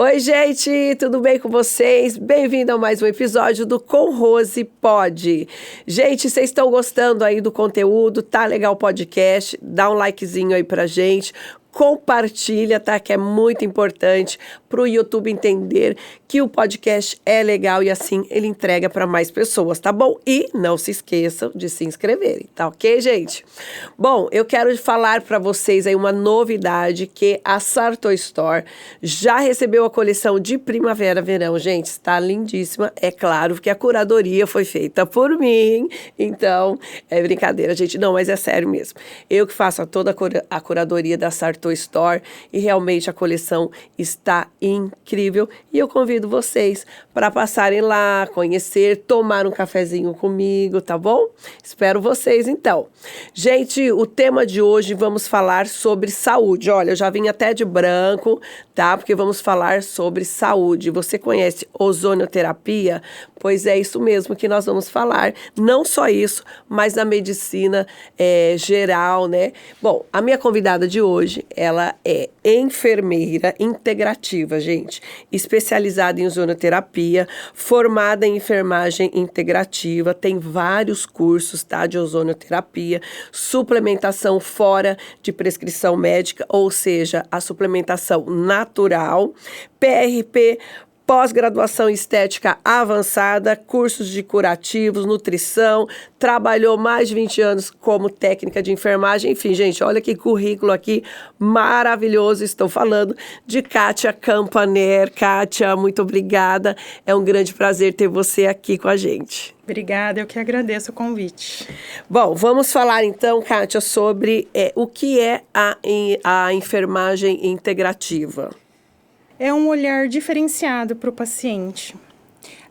Oi, gente, tudo bem com vocês? Bem-vindo a mais um episódio do Com Rose Pod. Gente, vocês estão gostando aí do conteúdo? Tá legal o podcast? Dá um likezinho aí pra gente. Compartilha, tá? Que é muito importante para o YouTube entender que o podcast é legal e assim ele entrega para mais pessoas, tá bom? E não se esqueçam de se inscreverem, tá ok, gente? Bom, eu quero falar para vocês aí uma novidade que a Sartor Store já recebeu a coleção de primavera-verão, gente, está lindíssima. É claro que a curadoria foi feita por mim, então é brincadeira, gente, não, mas é sério mesmo. Eu que faço toda a curadoria da Sartor Store e realmente a coleção está incrível e eu convido vocês para passarem lá, conhecer, tomar um cafezinho comigo, tá bom? Espero vocês então. Gente, o tema de hoje vamos falar sobre saúde. Olha, eu já vim até de branco, tá? Porque vamos falar sobre saúde. Você conhece ozonioterapia? Pois é isso mesmo que nós vamos falar. Não só isso, mas na medicina geral, né? Bom, a minha convidada de hoje, ela é enfermeira integrativa, gente, especializada em ozonioterapia, formada em enfermagem integrativa, tem vários cursos, tá, de ozonioterapia, suplementação fora de prescrição médica, ou seja, a suplementação natural, PRP, pós-graduação em estética avançada, cursos de curativos, nutrição, trabalhou mais de 20 anos como técnica de enfermagem. Enfim, gente, olha que currículo aqui maravilhoso. Estou falando de Kátia Campaner. Kátia, muito obrigada. É um grande prazer ter você aqui com a gente. Obrigada, eu que agradeço o convite. Bom, vamos falar então, Kátia, sobre o que é a enfermagem integrativa. É um olhar diferenciado para o paciente.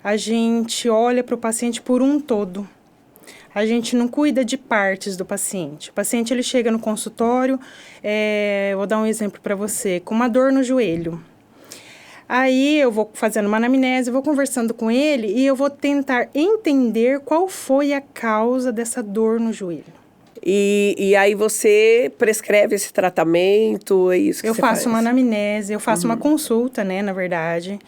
A gente olha para o paciente por um todo. A gente não cuida de partes do paciente. O paciente ele chega no consultório, vou dar um exemplo para você, com uma dor no joelho. Aí eu vou fazendo uma anamnese, vou conversando com ele e eu vou tentar entender qual foi a causa dessa dor no joelho. E aí você prescreve esse tratamento, é isso que eu você faço faz? Uma anamnese, eu faço uma consulta, né, na verdade.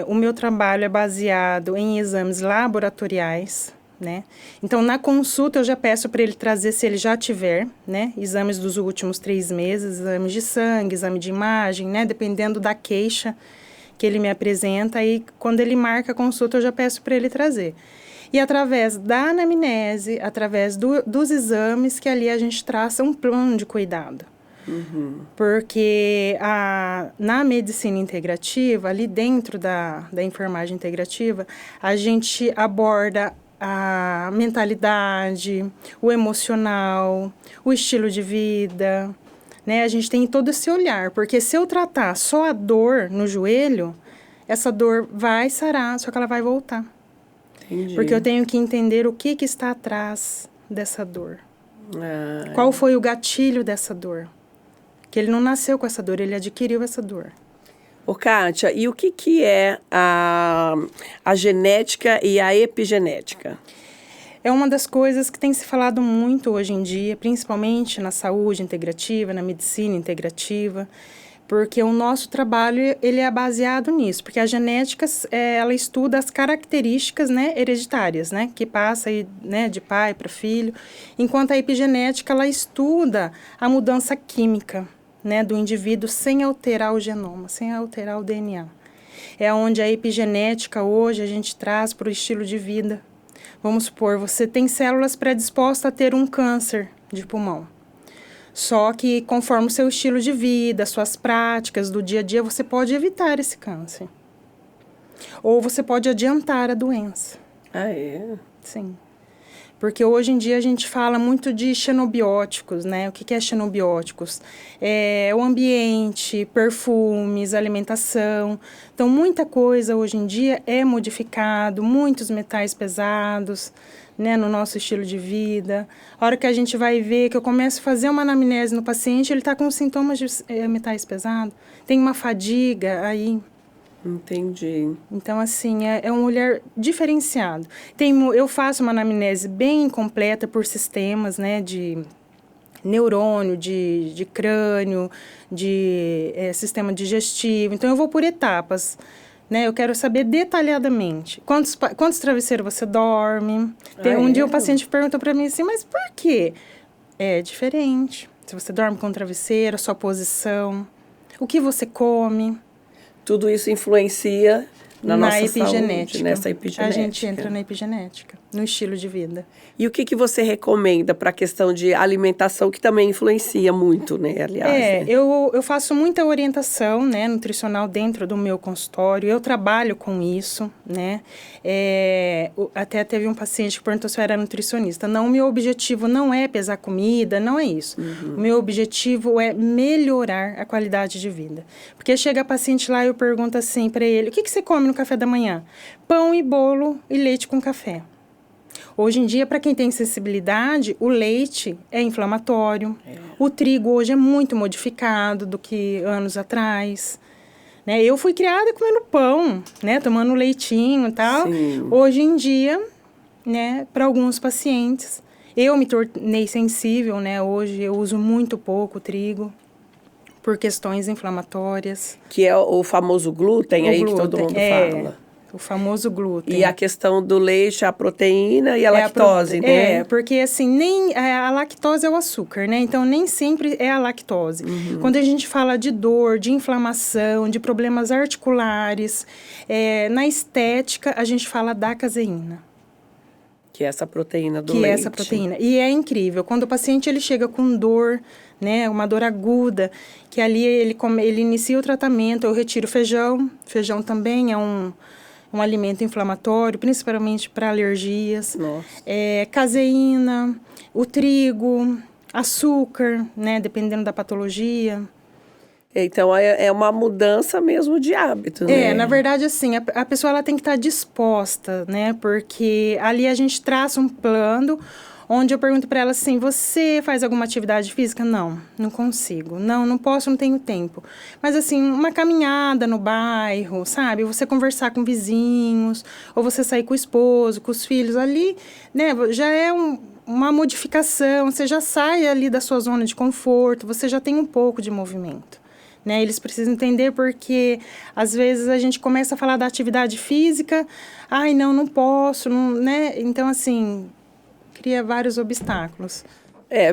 O meu trabalho é baseado em exames laboratoriais, né? Então, na consulta, eu já peço para ele trazer, se ele já tiver, né, exames dos últimos 3 meses, exames de sangue, exame de imagem, né, dependendo da queixa que ele me apresenta. Aí, quando ele marca a consulta, eu já peço para ele trazer. E através da anamnese, através dos exames, que ali a gente traça um plano de cuidado. Uhum. Porque na medicina integrativa, ali dentro da enfermagem integrativa, a gente aborda a mentalidade, o emocional, o estilo de vida, né? A gente tem todo esse olhar, porque se eu tratar só a dor no joelho, essa dor vai sarar, só que ela vai voltar. Entendi. Porque eu tenho que entender o que está atrás dessa dor. Qual foi o gatilho dessa dor? Que ele não nasceu com essa dor, ele adquiriu essa dor. Ô, Kátia, e o que é a genética e a epigenética? É uma das coisas que tem se falado muito hoje em dia, principalmente na saúde integrativa, na medicina integrativa, porque o nosso trabalho ele é baseado nisso, porque a genética ela estuda as características, né, hereditárias, né, que passa aí, né, de pai para filho, enquanto a epigenética ela estuda a mudança química, né, do indivíduo sem alterar o genoma, sem alterar o DNA. É onde a epigenética hoje a gente traz para o estilo de vida. Vamos supor, você tem células predispostas a ter um câncer de pulmão. Só que conforme o seu estilo de vida, suas práticas do dia a dia, você pode evitar esse câncer. Ou você pode adiantar a doença. Ah, é? Sim. Porque hoje em dia a gente fala muito de xenobióticos, né? O que é xenobióticos? É o ambiente, perfumes, alimentação. Então, muita coisa hoje em dia é modificado, muitos metais pesados, né, no nosso estilo de vida. A hora que a gente vai ver, que eu começo a fazer uma anamnese no paciente, ele está com sintomas de metais pesados, tem uma fadiga aí. Entendi. Então, assim, é um olhar diferenciado. Eu faço uma anamnese bem completa por sistemas, né, de neurônio, de crânio, de sistema digestivo. Então, eu vou por etapas, né? Eu quero saber detalhadamente quantos travesseiros você dorme. Um dia o paciente perguntou para mim assim, mas por quê? É diferente. Se você dorme com travesseiro, a sua posição, o que você come. Tudo isso influencia na nossa epigenética. Saúde, nessa epigenética. A gente entra na epigenética, no estilo de vida. E o que você recomenda para a questão de alimentação, que também influencia muito, né, aliás? Né? Eu faço muita orientação, né, nutricional dentro do meu consultório, eu trabalho com isso, né, até teve um paciente que perguntou se eu era nutricionista. Não, o meu objetivo não é pesar comida, não é isso. O meu objetivo é melhorar a qualidade de vida. Porque chega paciente lá e eu pergunto assim para ele, o que você come no café da manhã? Pão e bolo e leite com café. Hoje em dia, para quem tem sensibilidade, o leite é inflamatório. O trigo hoje é muito modificado do que anos atrás. Né? Eu fui criada comendo pão, né? Tomando leitinho e tal. Sim. Hoje em dia, né? Para alguns pacientes, eu me tornei sensível, né? Hoje eu uso muito pouco trigo por questões inflamatórias. Que é o famoso glúten aí que todo mundo fala. O famoso glúten. E a questão do leite, a proteína e a lactose, né? Porque assim, nem a lactose é o açúcar, né? Então, nem sempre é a lactose. Quando a gente fala de dor, de inflamação, de problemas articulares, na estética, a gente fala da caseína. Que é essa proteína do leite. Que é essa proteína. E é incrível. Quando o paciente ele chega com dor, né, uma dor aguda, que ali ele inicia o tratamento, eu retiro feijão. Feijão também é um alimento inflamatório, principalmente para alergias. Nossa. Caseína, o trigo, açúcar, né, dependendo da patologia. Então, é uma mudança mesmo de hábito, né? Na verdade, assim, a pessoa ela tem que estar disposta, né, porque ali a gente traça um plano onde eu pergunto para ela assim, você faz alguma atividade física? Não consigo. Não posso, não tenho tempo. Mas assim, uma caminhada no bairro, sabe? Você conversar com vizinhos, ou você sair com o esposo, com os filhos ali, né? Já é uma modificação, você já sai ali da sua zona de conforto, você já tem um pouco de movimento. Né? Eles precisam entender porque, às vezes, a gente começa a falar da atividade física, não posso, né? Então, assim, cria vários obstáculos.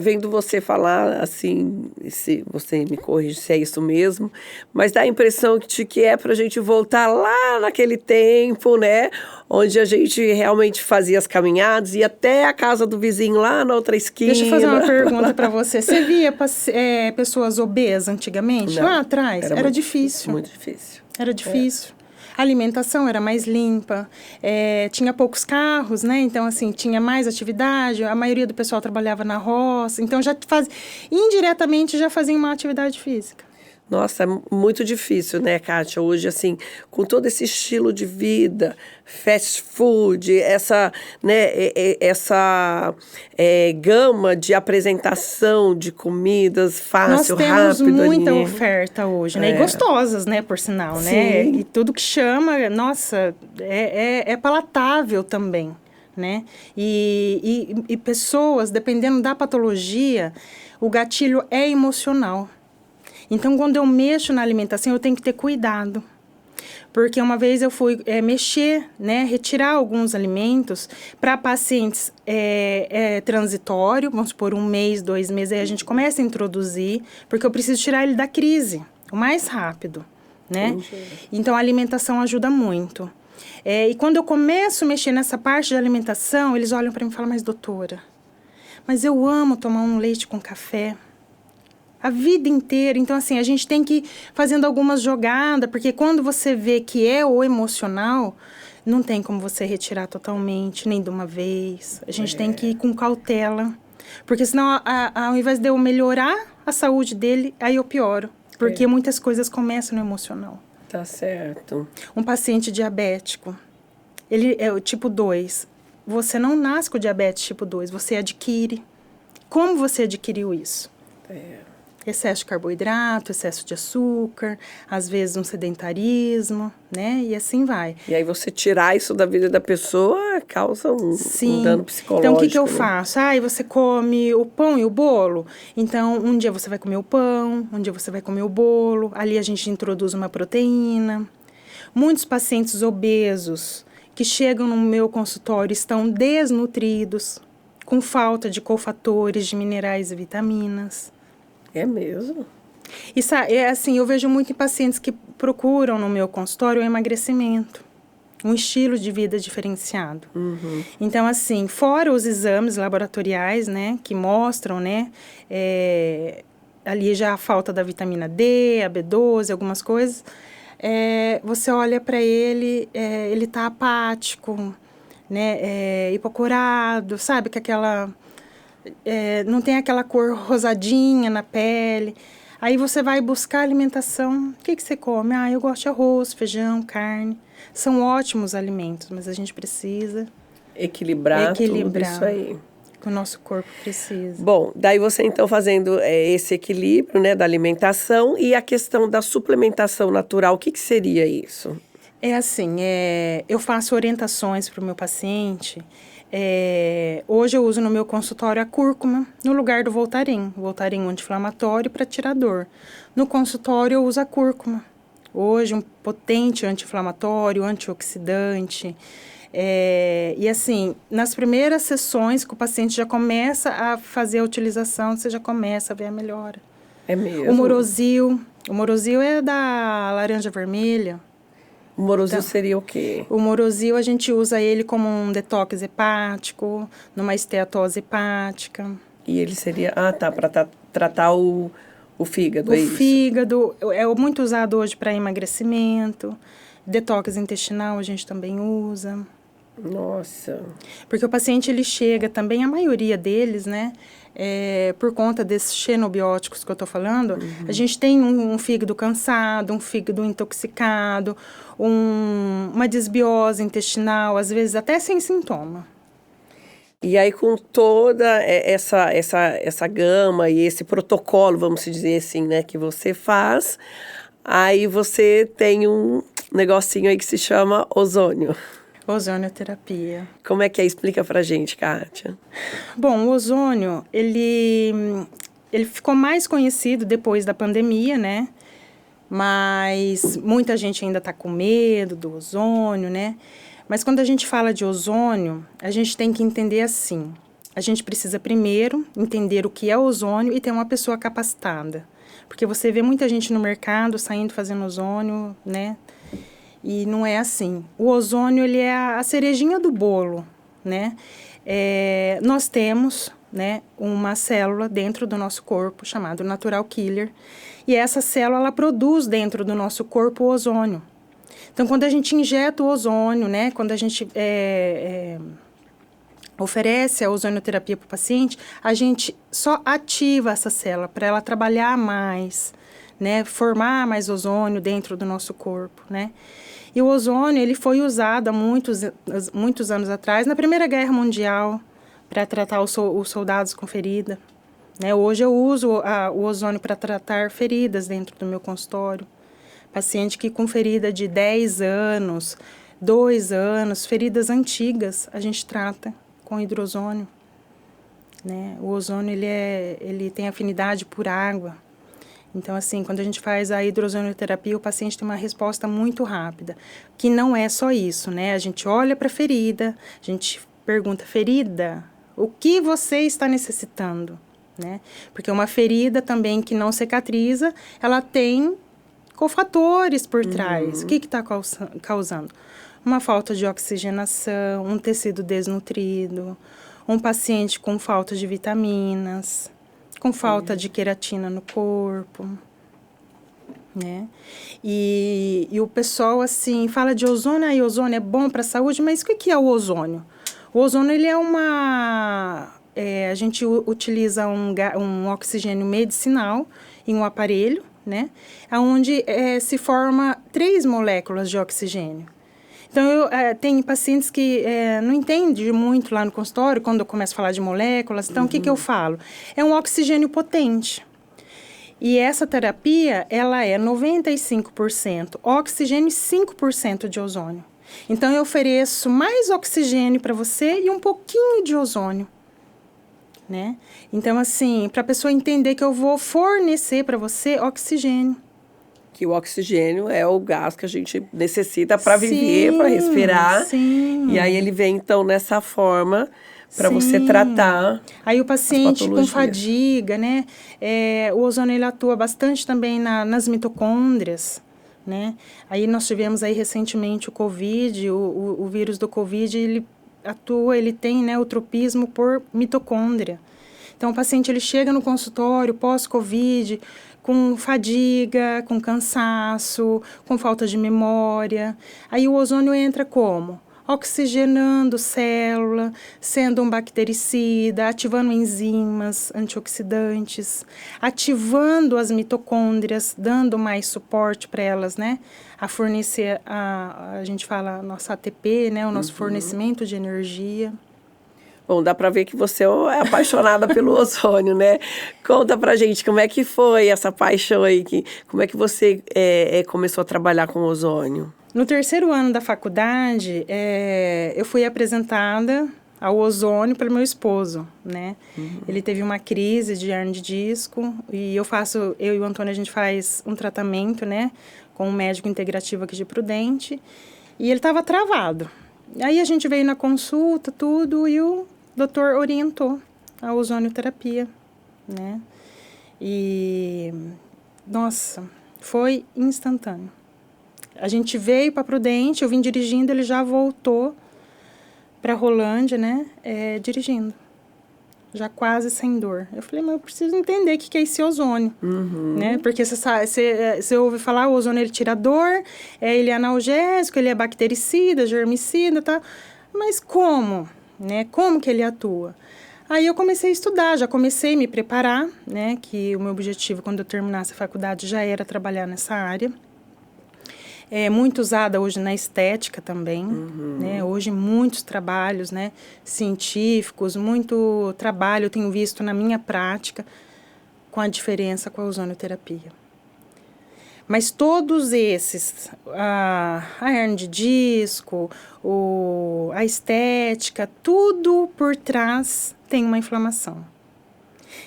Vendo você falar, assim, se você me corrige se é isso mesmo, mas dá a impressão de que é para a gente voltar lá naquele tempo, né? Onde a gente realmente fazia as caminhadas, ia até a casa do vizinho lá na outra esquina. Deixa eu fazer uma pergunta para você. Você via pessoas obesas antigamente? Não, lá atrás? Era difícil. Muito difícil. Era difícil. A alimentação era mais limpa, tinha poucos carros, né? Então, assim, tinha mais atividade, a maioria do pessoal trabalhava na roça, então indiretamente já fazia uma atividade física. Nossa, é muito difícil, né, Kátia? Hoje, assim, com todo esse estilo de vida, fast food, essa gama de apresentação de comidas fácil, rápido. Nós temos muita oferta hoje, né? E gostosas, né, por sinal, Sim. né? E tudo que chama, nossa, é palatável também, né? E pessoas, dependendo da patologia, o gatilho é emocional. Então, quando eu mexo na alimentação, eu tenho que ter cuidado. Porque uma vez eu fui mexer, né, retirar alguns alimentos para pacientes transitório, vamos supor, 1 mês, 2 meses, aí a gente começa a introduzir, porque eu preciso tirar ele da crise o mais rápido, né? Então, a alimentação ajuda muito. E quando eu começo a mexer nessa parte de alimentação, eles olham para mim e falam, mas doutora, mas eu amo tomar um leite com café. A vida inteira. Então, assim, a gente tem que ir fazendo algumas jogadas, porque quando você vê que é o emocional, não tem como você retirar totalmente, nem de uma vez. A gente tem que ir com cautela. Porque senão, ao invés de eu melhorar a saúde dele, aí eu pioro. Porque muitas coisas começam no emocional. Tá certo. Um paciente diabético, ele é o tipo 2. Você não nasce com diabetes tipo 2, você adquire. Como você adquiriu isso? Excesso de carboidrato, excesso de açúcar, às vezes um sedentarismo, né? E assim vai. E aí você tirar isso da vida da pessoa causa um dano psicológico. Então, o que eu faço? E você come o pão e o bolo? Então, um dia você vai comer o pão, um dia você vai comer o bolo. Ali a gente introduz uma proteína. Muitos pacientes obesos que chegam no meu consultório estão desnutridos, com falta de cofatores, de minerais e vitaminas. É mesmo? Isso é assim, eu vejo muito em pacientes que procuram no meu consultório o emagrecimento, um estilo de vida diferenciado. Uhum. Então, assim, fora os exames laboratoriais, né, que mostram, né, ali já a falta da vitamina D, a B12, algumas coisas, você olha para ele, ele tá apático, né, hipocorado, sabe, que não tem aquela cor rosadinha na pele. Aí você vai buscar alimentação. O que você come? Eu gosto de arroz, feijão, carne. São ótimos alimentos, mas a gente precisa equilibrar tudo isso aí. Que o nosso corpo precisa. Bom, daí você então fazendo esse equilíbrio, né, da alimentação e a questão da suplementação natural, o que seria isso? É assim, eu faço orientações para o meu paciente. Hoje eu uso no meu consultório a cúrcuma no lugar do Voltaren. Voltaren anti-inflamatório para tirar dor. No consultório eu uso a cúrcuma. Hoje um potente anti-inflamatório, antioxidante. E assim, nas primeiras sessões que o paciente já começa a fazer a utilização, você já começa a ver a melhora. É mesmo? O Morosil é da laranja vermelha. O Morosil seria o quê? O Morosil, a gente usa ele como um detox hepático, numa esteatose hepática. E ele seria, para tratar o fígado, é isso? O fígado é muito usado hoje para emagrecimento. Detox intestinal a gente também usa. Nossa. Porque o paciente, ele chega também, a maioria deles, né? Por conta desses xenobióticos que eu estou falando, a gente tem um fígado cansado, um fígado intoxicado, uma desbiose intestinal, às vezes até sem sintoma. E aí, com toda essa gama e esse protocolo, vamos dizer assim, né, que você faz, aí você tem um negocinho aí que se chama ozônio. Ozonioterapia. Como é que é? Explica pra gente, Kátia. Bom, o ozônio, ele ficou mais conhecido depois da pandemia, né? Mas muita gente ainda está com medo do ozônio, né? Mas quando a gente fala de ozônio, a gente tem que entender assim. A gente precisa primeiro entender o que é ozônio e ter uma pessoa capacitada. Porque você vê muita gente no mercado saindo fazendo ozônio, né? E não é assim. O ozônio, ele é a cerejinha do bolo, né? Nós temos, né, uma célula dentro do nosso corpo chamada natural killer. E essa célula, ela produz dentro do nosso corpo o ozônio. Então, quando a gente injeta o ozônio, né, quando a gente oferece a ozonioterapia para o paciente, a gente só ativa essa célula para ela trabalhar mais, né, formar mais ozônio dentro do nosso corpo, né? E o ozônio, ele foi usado há muitos anos atrás, na Primeira Guerra Mundial, para tratar os soldados com ferida. Né? Hoje eu uso o ozônio para tratar feridas dentro do meu consultório. Paciente que com ferida de 10 anos, 2 anos, feridas antigas, a gente trata com hidrozônio. Né? O ozônio, ele tem afinidade por água. Então, assim, quando a gente faz a hidrozonioterapia, o paciente tem uma resposta muito rápida, que não é só isso, né? A gente olha para a ferida, a gente pergunta, ferida, o que você está necessitando, né? Porque uma ferida também que não cicatriza, ela tem cofatores por trás. O que está causando? Uma falta de oxigenação, um tecido desnutrido, um paciente com falta de vitaminas, com falta de queratina no corpo, né? E o pessoal, assim, fala de ozônio, aí ozônio é bom para a saúde, mas o que é o ozônio? O ozônio, ele é a gente utiliza um oxigênio medicinal em um aparelho, né? Onde se forma 3 moléculas de oxigênio. Então, tem pacientes que não entendem muito lá no consultório, quando eu começo a falar de moléculas. Então, o que eu falo? É um oxigênio potente. E essa terapia, ela é 95% oxigênio e 5% de ozônio. Então, eu ofereço mais oxigênio para você e um pouquinho de ozônio, né? Então, assim, para a pessoa entender que eu vou fornecer para você oxigênio. Que o oxigênio é o gás que a gente necessita para viver, para respirar. Sim. E aí ele vem, então, nessa forma para você tratar. Aí o paciente com fadiga, né? O ozônio ele atua bastante também nas mitocôndrias, né? Aí nós tivemos aí recentemente o Covid, o vírus do Covid, ele tem, né, o tropismo por mitocôndria. Então o paciente ele chega no consultório pós-Covid com fadiga, com cansaço, com falta de memória. Aí o ozônio entra como? Oxigenando célula, sendo um bactericida, ativando enzimas antioxidantes, ativando as mitocôndrias, dando mais suporte para elas, né? A fornecer, a gente fala, nossa ATP, né? O nosso fornecimento de energia. Bom, dá para ver que você é apaixonada pelo ozônio, né? Conta pra gente como é que foi essa paixão aí, como é que você começou a trabalhar com ozônio? No 3º ano da faculdade, eu fui apresentada ao ozônio pelo meu esposo, né? Ele teve uma crise de hernia de disco e eu e o Antônio, a gente faz um tratamento, né? Com um médico integrativo aqui de Prudente e ele estava travado. Aí a gente veio na consulta, tudo, e o doutor orientou a ozonioterapia, né? E, nossa, foi instantâneo. A gente veio para Prudente, eu vim dirigindo, ele já voltou para Rolândia, né? Dirigindo. Já quase sem dor. Eu falei, mas eu preciso entender o que é esse ozônio, né? Porque você ouve falar, o ozônio ele tira dor, ele é analgésico, ele é bactericida, germicida, tá? Mas como, né? Como que ele atua? Aí eu comecei a estudar, já comecei a me preparar, né? Que o meu objetivo, quando eu terminasse a faculdade, já era trabalhar nessa área. É muito usada hoje na estética também, né? Hoje muitos trabalhos, né, científicos, muito trabalho eu tenho visto na minha prática com a diferença com a ozonioterapia. Mas todos esses, a hernia de disco, a estética, tudo por trás tem uma inflamação.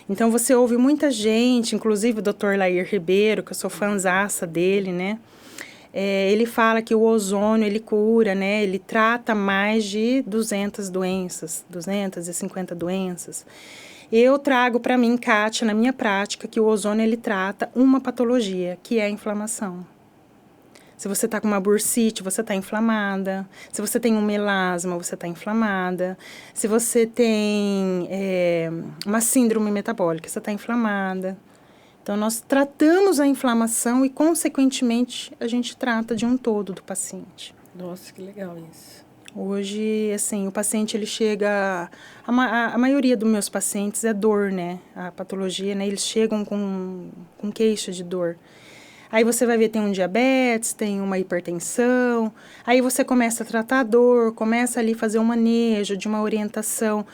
Então você ouve muita gente, inclusive o Dr. Lair Ribeiro, que eu sou fãzaça dele, né? Ele fala que o ozônio, ele cura, né? Ele trata mais de 200 doenças, 250 doenças. Eu trago para mim, Kátia, na minha prática, que o ozônio, ele trata uma patologia, que é a inflamação. Se você está com uma bursite, você está inflamada. Se você tem um melasma, você está inflamada. Se você tem uma síndrome metabólica, você está inflamada. Então, nós tratamos a inflamação e, consequentemente, a gente trata de um todo do paciente. Nossa, que legal isso. Hoje, assim, o paciente, ele chega... A maioria dos meus pacientes é dor, né? A patologia, né? Eles chegam com queixa de dor. Aí você vai ver, tem um diabetes, tem uma hipertensão. Aí você começa a tratar a dor, começa ali a fazer um manejo de uma orientação...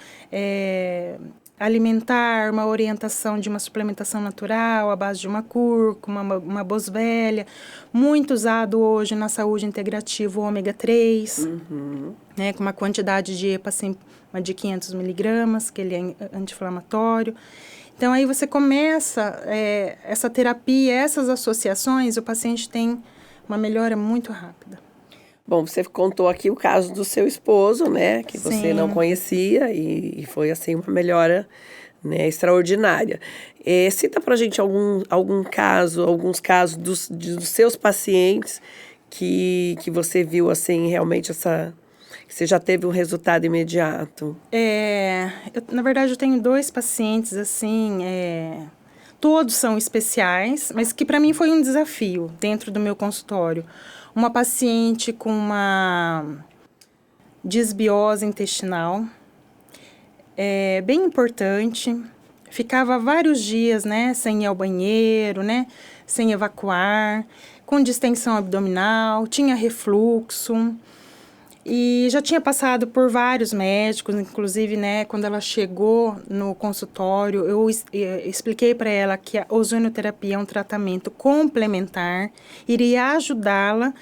alimentar, uma orientação de uma suplementação natural à base de uma cúrcuma, uma boswellia, muito usado hoje na saúde integrativa o ômega 3, né, com uma quantidade de EPA acima de 500 miligramas, que ele é anti-inflamatório. Então, aí você começa essa terapia, essas associações, o paciente tem uma melhora muito rápida. Bom, você contou aqui o caso do seu esposo, né? Que você Sim. não conhecia e foi, assim, uma melhora, né, extraordinária. Cita pra gente alguns casos dos seus pacientes que você viu, assim, realmente que você já teve um resultado imediato. Na verdade, eu tenho 2 pacientes, assim, todos são especiais, mas que para mim foi um desafio dentro do meu consultório. Uma paciente com uma disbiose intestinal, bem importante, ficava vários dias, né, sem ir ao banheiro, né, sem evacuar, com distensão abdominal, tinha refluxo. E já tinha passado por vários médicos, inclusive, né, quando ela chegou no consultório, eu expliquei para ela que a ozonioterapia é um tratamento complementar, iria ajudá-la,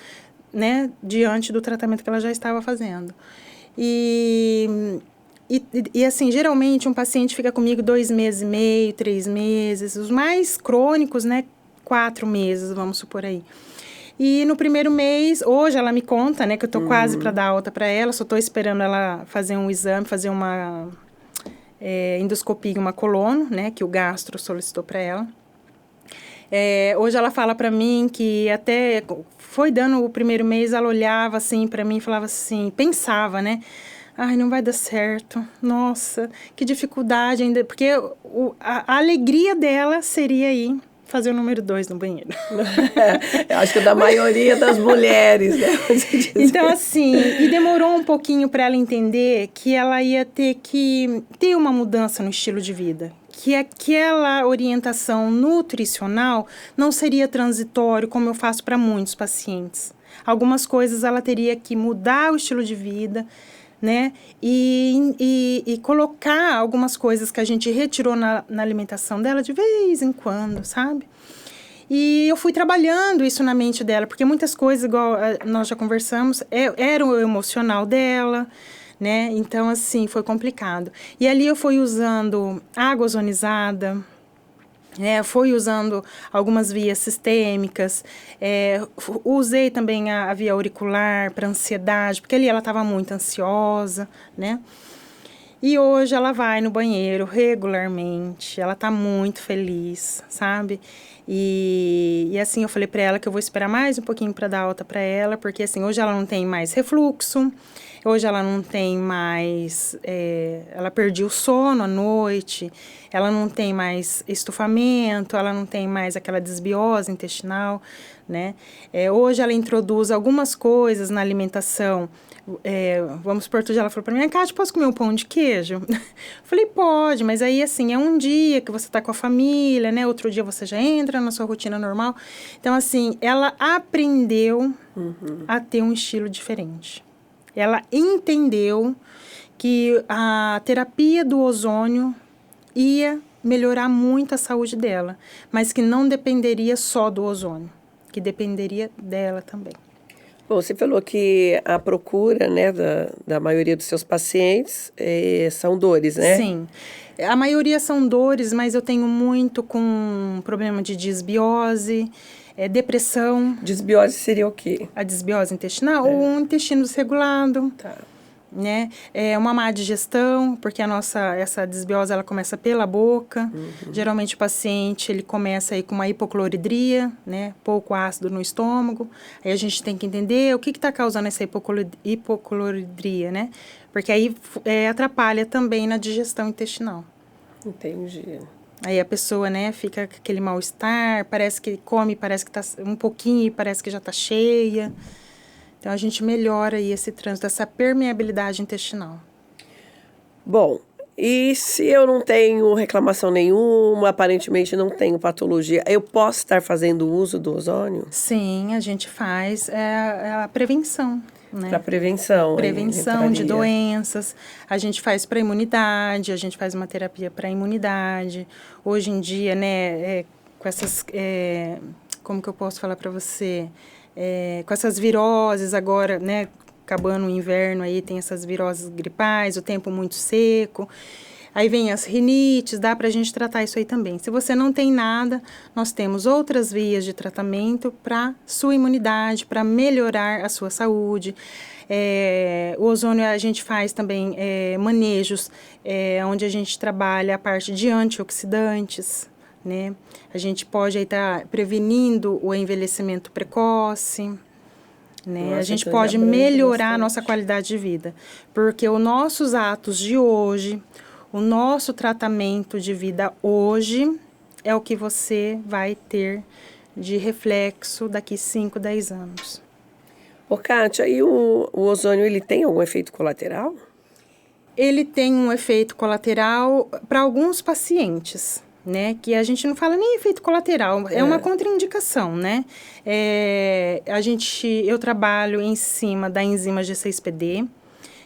né, diante do tratamento que ela já estava fazendo. E assim, geralmente um paciente fica comigo 2 meses e meio, 3 meses, os mais crônicos, né, 4 meses, vamos supor aí. E no primeiro mês, hoje ela me conta, né, que eu tô quase para dar alta para ela, só tô esperando ela fazer um exame, fazer uma endoscopia, uma colono, né, que o gastro solicitou para ela. Hoje ela fala para mim que até foi dando o primeiro mês, ela olhava assim para mim e falava assim, pensava, né, ai, não vai dar certo, nossa, que dificuldade ainda, porque a alegria dela seria ir fazer o número 2 no banheiro. Eu acho que da maioria das mulheres, né? Então, assim, e demorou um pouquinho para ela entender que ela ia ter que ter uma mudança no estilo de vida. Que aquela orientação nutricional não seria transitório, como eu faço para muitos pacientes. Algumas coisas ela teria que mudar o estilo de vida, né? E colocar algumas coisas que a gente retirou na alimentação dela de vez em quando, sabe? E eu fui trabalhando isso na mente dela, porque muitas coisas, igual nós já conversamos, era o emocional dela, né? Então, assim, foi complicado. E ali eu fui usando água ozonizada, fui usando algumas vias sistêmicas, usei também a via auricular para ansiedade, porque ali ela estava muito ansiosa, né? E hoje ela vai no banheiro regularmente, ela tá muito feliz, sabe? E assim, eu falei para ela que eu vou esperar mais um pouquinho para dar alta para ela, porque assim, hoje ela não tem mais refluxo, hoje ela não tem mais, ela perdeu o sono à noite, ela não tem mais estufamento, ela não tem mais aquela desbiose intestinal, né? Hoje ela introduz algumas coisas na alimentação. Vamos supor, outro dia ela falou pra mim, Cátia, posso comer um pão de queijo? Falei, pode, mas aí assim, é um dia que você tá com a família, né? Outro dia você já entra na sua rotina normal. Então, assim, ela aprendeu a ter um estilo diferente. Ela entendeu que a terapia do ozônio ia melhorar muito a saúde dela, mas que não dependeria só do ozônio, que dependeria dela também. Bom, você falou que a procura, né, da maioria dos seus pacientes são dores, né? Sim. A maioria são dores, mas eu tenho muito com problema de desbiose, depressão. Desbiose seria o quê? A desbiose intestinal ou um intestino desregulado. Tá. Né? Uma má digestão, porque essa desbiose ela começa pela boca. Geralmente o paciente ele começa aí com uma hipocloridria, né? Pouco ácido no estômago. Aí a gente tem que entender o que está causando essa hipocloridria, né? Porque aí atrapalha também na digestão intestinal. Entendi. Aí a pessoa, né, fica com aquele mal-estar, parece que come, parece que tá um pouquinho, parece que já está cheia. Então, a gente melhora aí esse trânsito, essa permeabilidade intestinal. Bom, e se eu não tenho reclamação nenhuma, aparentemente não tenho patologia, eu posso estar fazendo uso do ozônio? Sim, a gente faz a prevenção, né? Para prevenção. Prevenção de doenças. A gente faz para imunidade, a gente faz uma terapia para imunidade. Hoje em dia, né, com essas... como que eu posso falar para você? Com essas viroses agora, né, acabando o inverno aí, tem essas viroses gripais, o tempo muito seco, aí vem as rinites, dá pra gente tratar isso aí também. Se você não tem nada, nós temos outras vias de tratamento para sua imunidade, para melhorar a sua saúde. O ozônio a gente faz também manejos, onde a gente trabalha a parte de antioxidantes, né? A gente pode estar prevenindo o envelhecimento precoce, né? Nossa, a gente pode melhorar a nossa qualidade de vida, porque os nossos atos de hoje, o nosso tratamento de vida hoje é o que você vai ter de reflexo daqui 5, 10 anos. Ô, Kátia, e o ozônio, ele tem algum efeito colateral? Ele tem um efeito colateral para alguns pacientes, né? Que a gente não fala nem efeito colateral, é uma contraindicação, né? Eu trabalho em cima da enzima G6PD,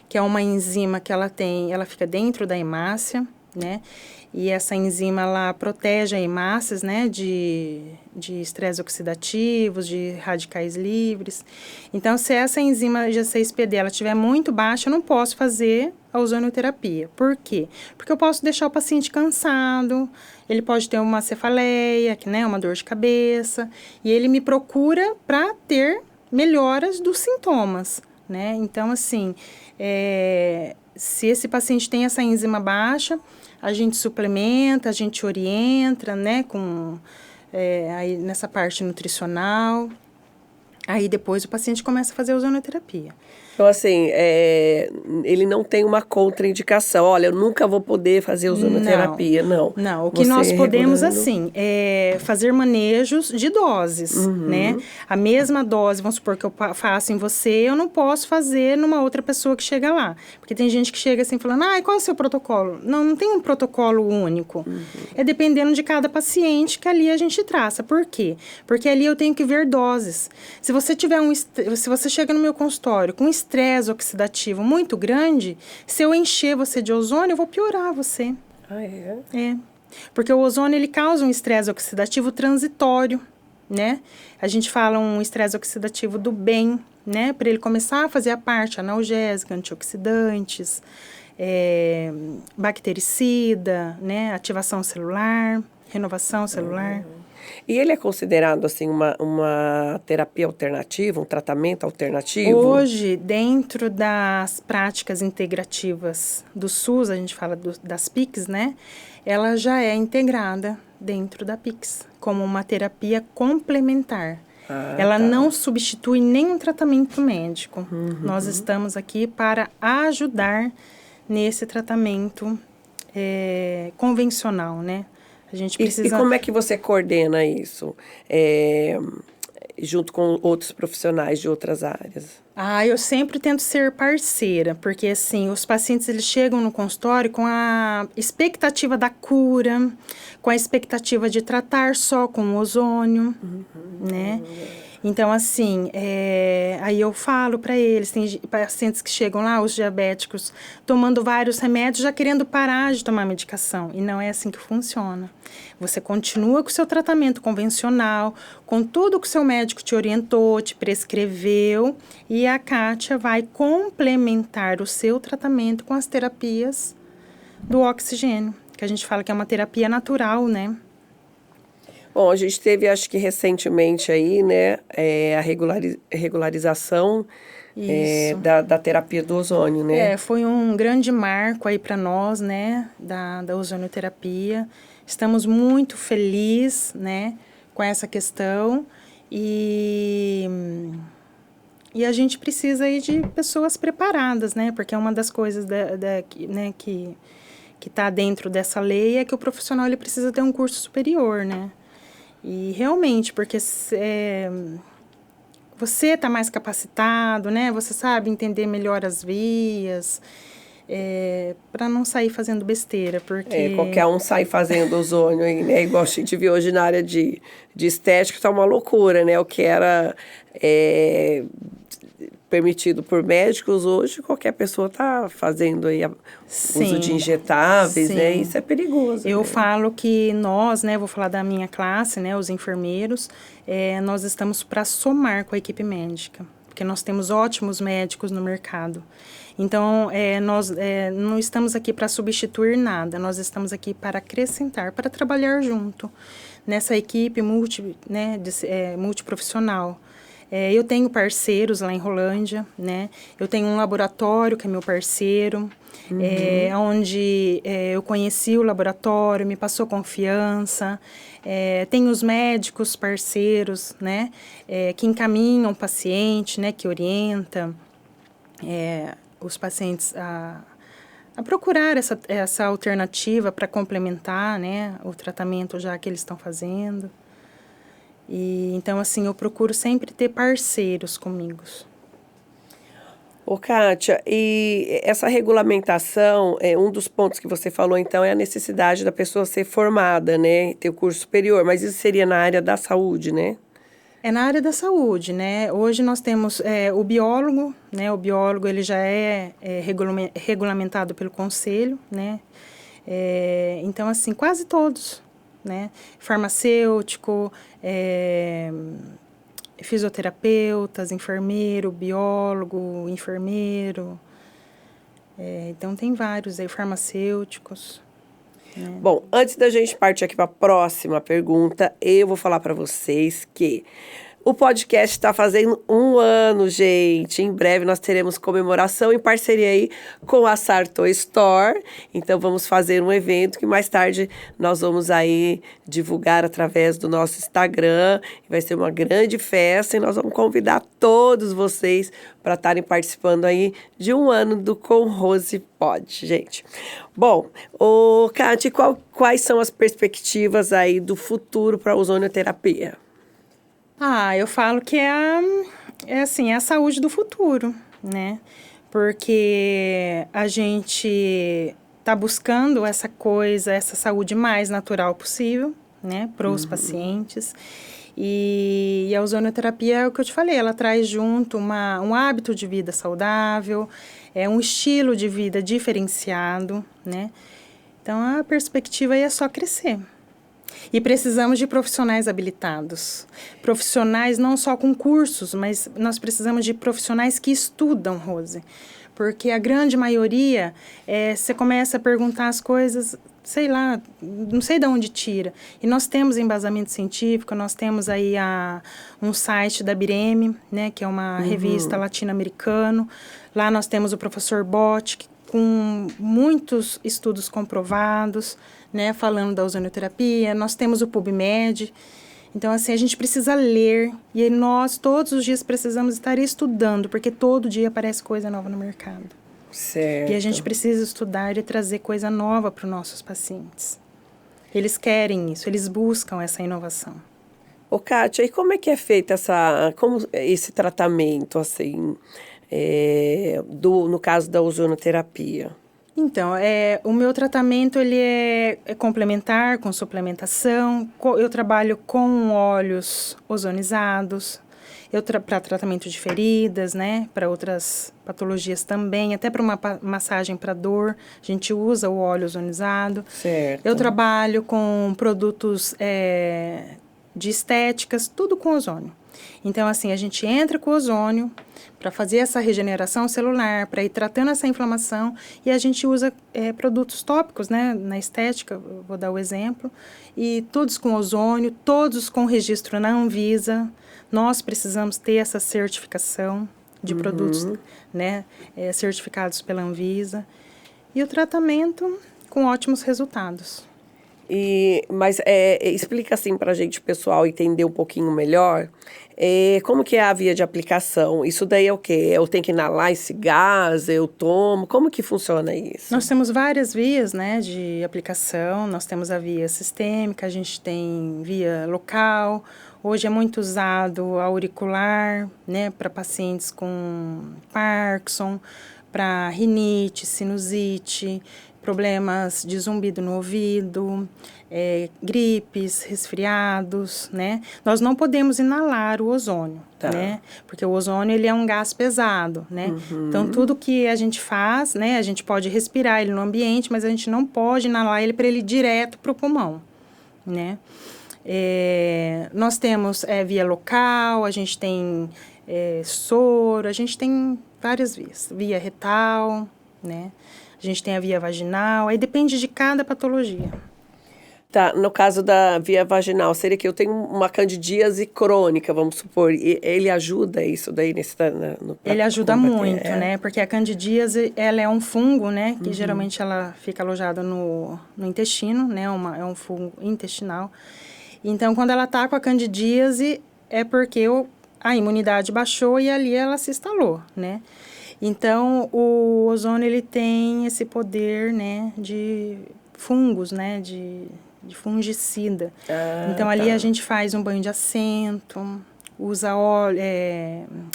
que é uma enzima que ela fica dentro da hemácia, né? E essa enzima, ela protege a hemácias, né? De estresse oxidativos, de radicais livres. Então, se essa enzima G6PD, ela estiver muito baixa, eu não posso fazer a ozonioterapia. Por quê? Porque eu posso deixar o paciente cansado, ele pode ter uma cefaleia, né? Uma dor de cabeça, e ele me procura para ter melhoras dos sintomas, né? Então, assim, se esse paciente tem essa enzima baixa, a gente suplementa, a gente orienta, né, aí nessa parte nutricional. Aí depois o paciente começa a fazer a ozonoterapia. Então, assim, ele não tem uma contraindicação. Olha, eu nunca vou poder fazer ozonoterapia, não. Não, o que nós podemos, assim, é fazer manejos de doses, né? A mesma dose, vamos supor que eu faço em você, eu não posso fazer numa outra pessoa que chega lá. Porque tem gente que chega assim, falando, qual é o seu protocolo? Não tem um protocolo único. É dependendo de cada paciente que ali a gente traça. Por quê? Porque ali eu tenho que ver doses. Se você chega no meu consultório com estresse oxidativo muito grande, se eu encher você de ozônio, eu vou piorar você. Ah, é? É. Porque o ozônio, ele causa um estresse oxidativo transitório, né? A gente fala um estresse oxidativo do bem, né? Para ele começar a fazer a parte analgésica, antioxidantes, bactericida, né? Ativação celular, renovação celular. E ele é considerado, assim, uma terapia alternativa, um tratamento alternativo? Hoje, dentro das práticas integrativas do SUS, a gente fala das PICs, né? Ela já é integrada dentro da PICs, como uma terapia complementar. Ela não substitui nenhum tratamento médico. Nós estamos aqui para ajudar nesse tratamento convencional, né? A gente precisa... E como é que você coordena isso, junto com outros profissionais de outras áreas? Eu sempre tento ser parceira, porque assim, os pacientes eles chegam no consultório com a expectativa da cura, com a expectativa de tratar só com ozônio, né? Então, assim, aí eu falo para eles, tem pacientes que chegam lá, os diabéticos, tomando vários remédios, já querendo parar de tomar medicação. E não é assim que funciona. Você continua com o seu tratamento convencional, com tudo que o seu médico te orientou, te prescreveu, e a Kátia vai complementar o seu tratamento com as terapias do oxigênio, que a gente fala que é uma terapia natural, né? Bom, a gente teve, acho que recentemente aí, né, a regularização da terapia do ozônio, né? Foi um grande marco aí para nós, né, da ozonioterapia. Estamos muito felizes, né, com essa questão e a gente precisa aí de pessoas preparadas, né, porque é uma das coisas né, que está dentro dessa lei é que o profissional ele precisa ter um curso superior, né. E realmente, porque você está mais capacitado, né? Você sabe entender melhor as vias, para não sair fazendo besteira, porque... qualquer um sai fazendo ozônio, né? Igual a gente viu hoje na área de estética, tá uma loucura, né? O que era permitido por médicos, hoje qualquer pessoa está fazendo aí uso de injetáveis, né? Isso é perigoso. Eu falo que nós, né, vou falar da minha classe, né, os enfermeiros, nós estamos para somar com a equipe médica, porque nós temos ótimos médicos no mercado. Então, nós não estamos aqui para substituir nada, nós estamos aqui para acrescentar, para trabalhar junto nessa equipe multiprofissional. Eu tenho parceiros lá em Rolândia, né? Eu tenho um laboratório que é meu parceiro, onde eu conheci o laboratório, me passou confiança. Tem os médicos parceiros, né? Que encaminham o paciente, né? Que orienta os pacientes a procurar essa alternativa para complementar, né? O tratamento já que eles estão fazendo. E então, assim, eu procuro sempre ter parceiros comigo. Ô, Kátia, e essa regulamentação, um dos pontos que você falou, então, é a necessidade da pessoa ser formada, né? Ter o curso superior, mas isso seria na área da saúde, né? É na área da saúde, né? Hoje nós temos o biólogo, né? O biólogo, ele já é regulamentado pelo conselho, né? Então, assim, quase todos, né? Farmacêutico, fisioterapeutas, enfermeiro, biólogo, enfermeiro. Então, tem vários aí, farmacêuticos. Né? Bom, antes da gente partir aqui para a próxima pergunta, eu vou falar para vocês que o podcast está fazendo 1 ano, gente. Em breve nós teremos comemoração em parceria aí com a Sarto Store. Então vamos fazer um evento que mais tarde nós vamos aí divulgar através do nosso Instagram. Vai ser uma grande festa e nós vamos convidar todos vocês para estarem participando aí de 1 ano do Com Rose Pode, gente. Bom, Kátia, quais são as perspectivas aí do futuro para a ozonioterapia? Eu falo que é a saúde do futuro, né? Porque a gente está buscando essa saúde mais natural possível, né? Para os pacientes. E a ozonioterapia, é o que eu te falei, ela traz junto um hábito de vida saudável, um estilo de vida diferenciado, né? Então, a perspectiva aí é só crescer. E precisamos de profissionais habilitados. Profissionais não só com cursos, mas nós precisamos de profissionais que estudam, Rose. Porque a grande maioria, você começa a perguntar as coisas, sei lá, não sei de onde tira. E nós temos embasamento científico, nós temos aí um site da Bireme, né, que é uma revista latino-americana. Lá nós temos o professor Bott, com muitos estudos comprovados, né, falando da ozonioterapia. Nós temos o PubMed. Então, assim, a gente precisa ler e nós todos os dias precisamos estar estudando, porque todo dia aparece coisa nova no mercado. Certo. E a gente precisa estudar e trazer coisa nova para os nossos pacientes. Eles querem isso, eles buscam essa inovação. Ô, Kátia, e como é que é feito esse tratamento, assim, no caso da ozonoterapia? Então, o meu tratamento ele é complementar, com suplementação. Eu trabalho com óleos ozonizados, para tratamento de feridas, né? Para outras patologias também, até para uma massagem para dor, a gente usa o óleo ozonizado. Certo. Eu trabalho com produtos de estéticas, tudo com ozônio. Então, assim, a gente entra com ozônio para fazer essa regeneração celular, para ir tratando essa inflamação, e a gente usa produtos tópicos, né, na estética, vou dar o exemplo, e todos com ozônio, todos com registro na Anvisa. Nós precisamos ter essa certificação de produtos, né, certificados pela Anvisa, e o tratamento com ótimos resultados. Mas explica assim para a gente, pessoal, entender um pouquinho melhor, como que é a via de aplicação? Isso daí é o quê? Eu tenho que inalar esse gás, eu tomo? Como que funciona isso? Nós temos várias vias, né, de aplicação. Nós temos a via sistêmica, a gente tem via local. Hoje é muito usado a auricular, né, para pacientes com Parkinson, para rinite, sinusite, problemas de zumbido no ouvido, gripes, resfriados, né? Nós não podemos inalar o ozônio, né? Porque o ozônio, ele é um gás pesado, né? Então, tudo que a gente faz, né? A gente pode respirar ele no ambiente, mas a gente não pode inalar ele para ele ir direto para o pulmão, né? Nós temos via local, a gente tem soro, a gente tem várias vias. Via retal, né? A gente tem a via vaginal, aí depende de cada patologia. Tá, no caso da via vaginal, seria que eu tenho uma candidíase crônica, vamos supor, e ele ajuda isso daí Ele ajuda muito, né? Porque a candidíase, ela é um fungo, né? Que geralmente ela fica alojada no intestino, né? É um fungo intestinal. Então, quando ela tá com a candidíase, é porque a imunidade baixou e ali ela se instalou, né? Então, o ozônio, ele tem esse poder, né, de fungos, né, de fungicida. Então, ali a gente faz um banho de assento usa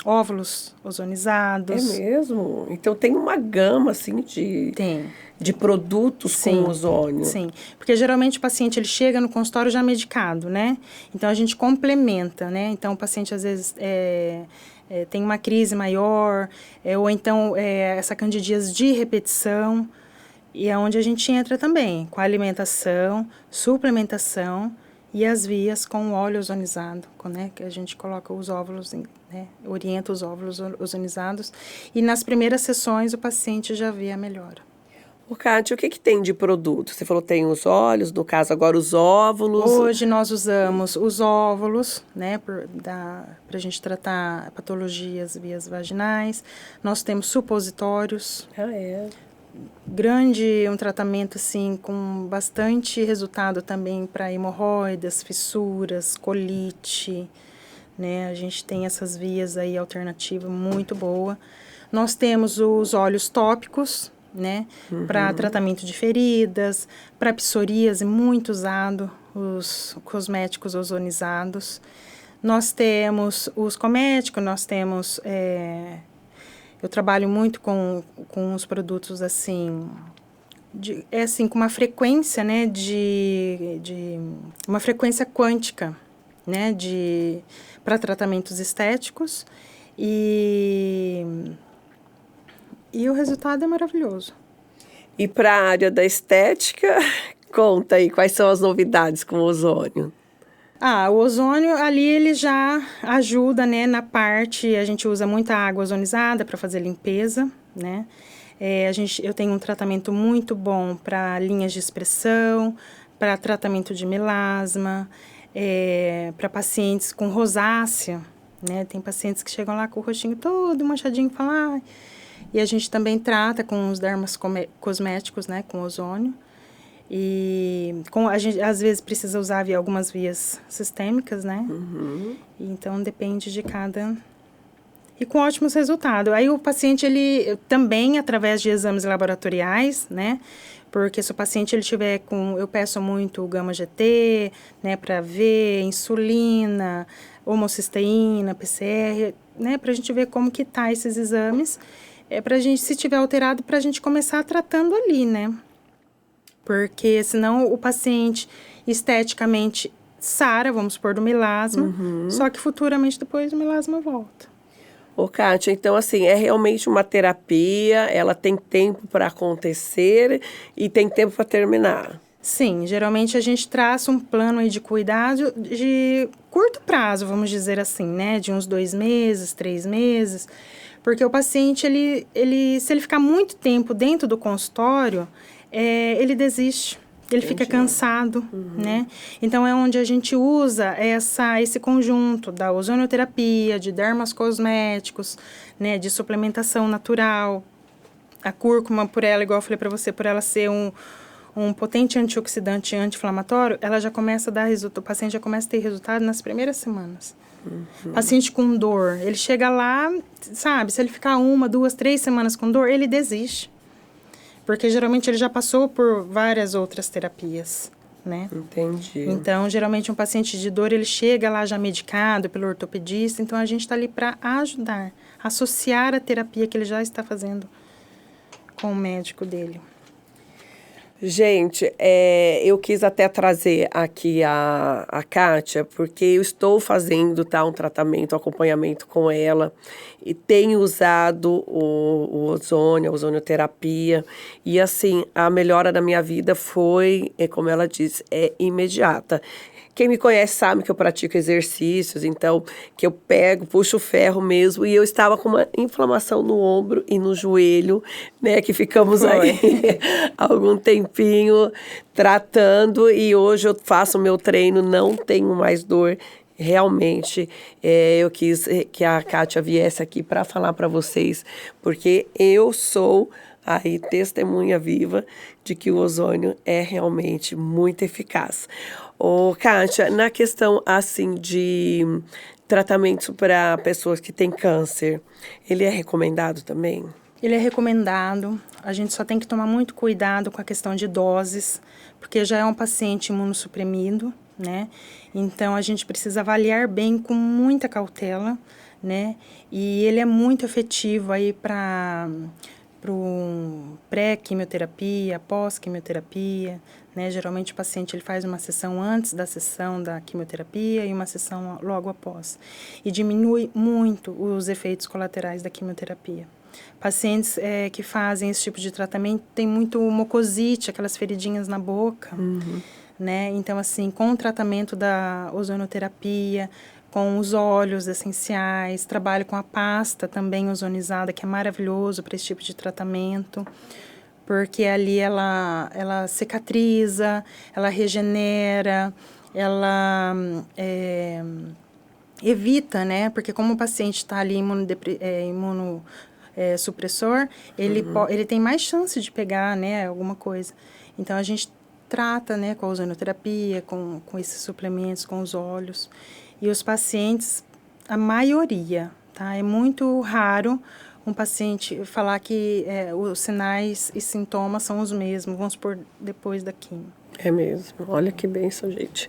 óvulos ozonizados. É mesmo? Então tem uma gama, assim, de produtos com ozônio. Sim, porque geralmente o paciente ele chega no consultório já medicado, né? Então a gente complementa, né? Então o paciente às vezes tem uma crise maior, ou então essa candidíase de repetição, e é onde a gente entra também, com a alimentação, suplementação e as vias com óleo ozonizado, né? Que a gente coloca os óvulos, né? Orienta os óvulos ozonizados, e nas primeiras sessões o paciente já vê a melhora. Ô, Kátia, o que tem de produto? Você falou que tem os óleos, no caso agora os óvulos. Hoje nós usamos os óvulos, né, para a gente tratar patologias vias vaginais. Nós temos supositórios. Um tratamento assim com bastante resultado também para hemorroidas, fissuras, colite, né? A gente tem essas vias aí alternativas muito boa. Nós temos os óleos tópicos, né, para tratamento de feridas, para psoríase, muito usado, os cosméticos ozonizados. Nós temos os cosméticos, nós temos, eu trabalho muito com os produtos assim, com uma frequência, né, de uma frequência quântica, né, para tratamentos estéticos, e o resultado é maravilhoso. E para a área da estética, conta aí, quais são as novidades com o ozônio? O ozônio ali ele já ajuda, né, na parte, a gente usa muita água ozonizada para fazer limpeza, né? Eu tenho um tratamento muito bom para linhas de expressão, para tratamento de melasma, para pacientes com rosácea, né? Tem pacientes que chegam lá com o rostinho todo manchadinho e falam, e a gente também trata com os dermas cosméticos, né, com ozônio. E a gente, às vezes, precisa usar algumas vias sistêmicas, né? Então, depende de cada... E com ótimos resultados. Aí, o paciente, ele também, através de exames laboratoriais, né? Porque se o paciente ele tiver com... Eu peço muito gama-GT, né, para ver insulina, homocisteína, PCR, né? Para a gente ver como que tá esses exames. Pra gente, se tiver alterado, pra gente começar tratando ali, né? Porque senão o paciente esteticamente sara, vamos supor, do melasma, só que futuramente depois o melasma volta. Ô, Kátia, então assim, é realmente uma terapia, ela tem tempo para acontecer e tem tempo para terminar. Sim, geralmente a gente traça um plano aí de cuidado de curto prazo, vamos dizer assim, né? De uns 2 meses, 3 meses... Porque o paciente, se ele ficar muito tempo dentro do consultório, ele desiste, ele fica cansado, né? Então, é onde a gente usa esse conjunto da ozonioterapia, de dermocosméticos, né, de suplementação natural. A cúrcuma, igual eu falei para você, por ela ser um potente antioxidante anti-inflamatório, ela já começa a dar resultado, o paciente já começa a ter resultado nas primeiras semanas. Paciente com dor, ele chega lá, sabe, se ele ficar 1, 2, 3 semanas com dor, ele desiste. Porque geralmente ele já passou por várias outras terapias, né? Entendi. Então, geralmente um paciente de dor, ele chega lá já medicado pelo ortopedista, então a gente está ali para ajudar, associar a terapia que ele já está fazendo com o médico dele. Gente, eu quis até trazer aqui a Kátia, porque eu estou fazendo um tratamento, um acompanhamento com ela, e tenho usado o ozônio, a ozonioterapia, e assim, a melhora da minha vida foi, como ela disse, imediata. Quem me conhece sabe que eu pratico exercícios, então, que eu puxo o ferro mesmo, e eu estava com uma inflamação no ombro e no joelho, né, que ficamos aí algum tempinho tratando, e hoje eu faço o meu treino, não tenho mais dor. Realmente, eu quis que a Kátia viesse aqui para falar para vocês, porque eu sou aí testemunha viva de que o ozônio é realmente muito eficaz. Ô, Kátia, na questão assim de tratamento para pessoas que têm câncer, ele é recomendado também? Ele é recomendado, a gente só tem que tomar muito cuidado com a questão de doses, porque já é um paciente imunossuprimido, né? Então, a gente precisa avaliar bem com muita cautela, né? E ele é muito efetivo aí para pré-quimioterapia, pós-quimioterapia, né? Geralmente o paciente ele faz uma sessão antes da sessão da quimioterapia e uma sessão logo após. E diminui muito os efeitos colaterais da quimioterapia. Pacientes que fazem esse tipo de tratamento têm muito mucosite, aquelas feridinhas na boca, né? Então, assim, com o tratamento da ozonoterapia, com os óleos essenciais, trabalho com a pasta também ozonizada, que é maravilhoso para esse tipo de tratamento, porque ali ela cicatriza, ela regenera, ela evita, né? Porque como o paciente está ali imunossupressor, ele tem mais chance de pegar, né, alguma coisa. Então, a gente trata, né, com a ozonoterapia, com esses suplementos, com os óleos. E os pacientes, a maioria, tá? É muito raro um paciente falar que os sinais e sintomas são os mesmos, vamos supor, depois da quimio. É mesmo. Olha que bênção, gente.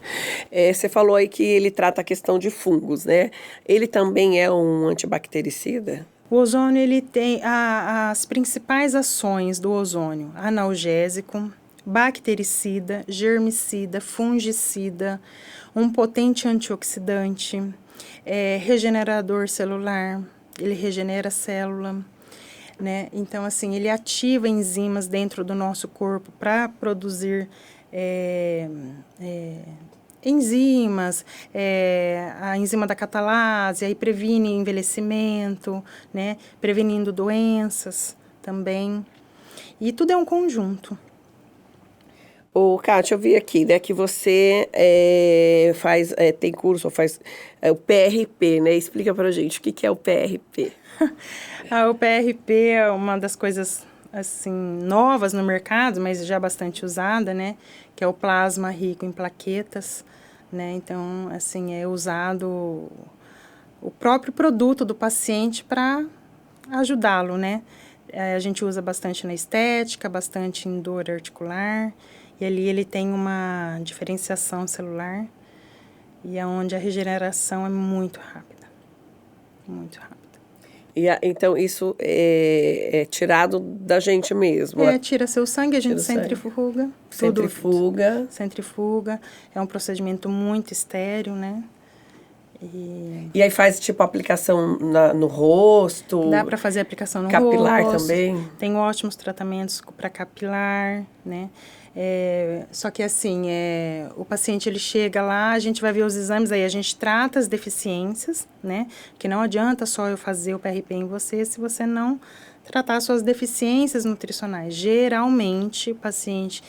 Você falou aí que ele trata a questão de fungos, né? Ele também é um antibactericida? O ozônio, ele tem as principais ações do ozônio: analgésico, bactericida, germicida, fungicida, um potente antioxidante, regenerador celular, ele regenera a célula, né? Então, assim, ele ativa enzimas dentro do nosso corpo para produzir enzimas, a enzima da catalase, aí previne envelhecimento, né? Prevenindo doenças também. E tudo é um conjunto. Ô, Kátia, eu vi aqui, né, que você tem curso, ou faz o PRP, né? Explica pra gente o que é o PRP. O PRP é uma das coisas, assim, novas no mercado, mas já bastante usada, né? Que é o plasma rico em plaquetas, né? Então, assim, é usado o próprio produto do paciente para ajudá-lo, né? A gente usa bastante na estética, bastante em dor articular, e ali ele tem uma diferenciação celular, e é onde a regeneração é muito rápida, muito rápida. Então, isso é tirado da gente mesmo? Tira seu sangue, a gente centrifuga. Centrifuga. Centrifuga. É um procedimento muito estéril, né? E aí faz, tipo, aplicação no rosto? Dá para fazer aplicação no capilar rosto. Também? Tem ótimos tratamentos para capilar, né? Só que assim, o paciente ele chega lá, a gente vai ver os exames, aí a gente trata as deficiências, né? Porque não adianta só eu fazer o PRP em você se você não tratar as suas deficiências nutricionais. Geralmente, o paciente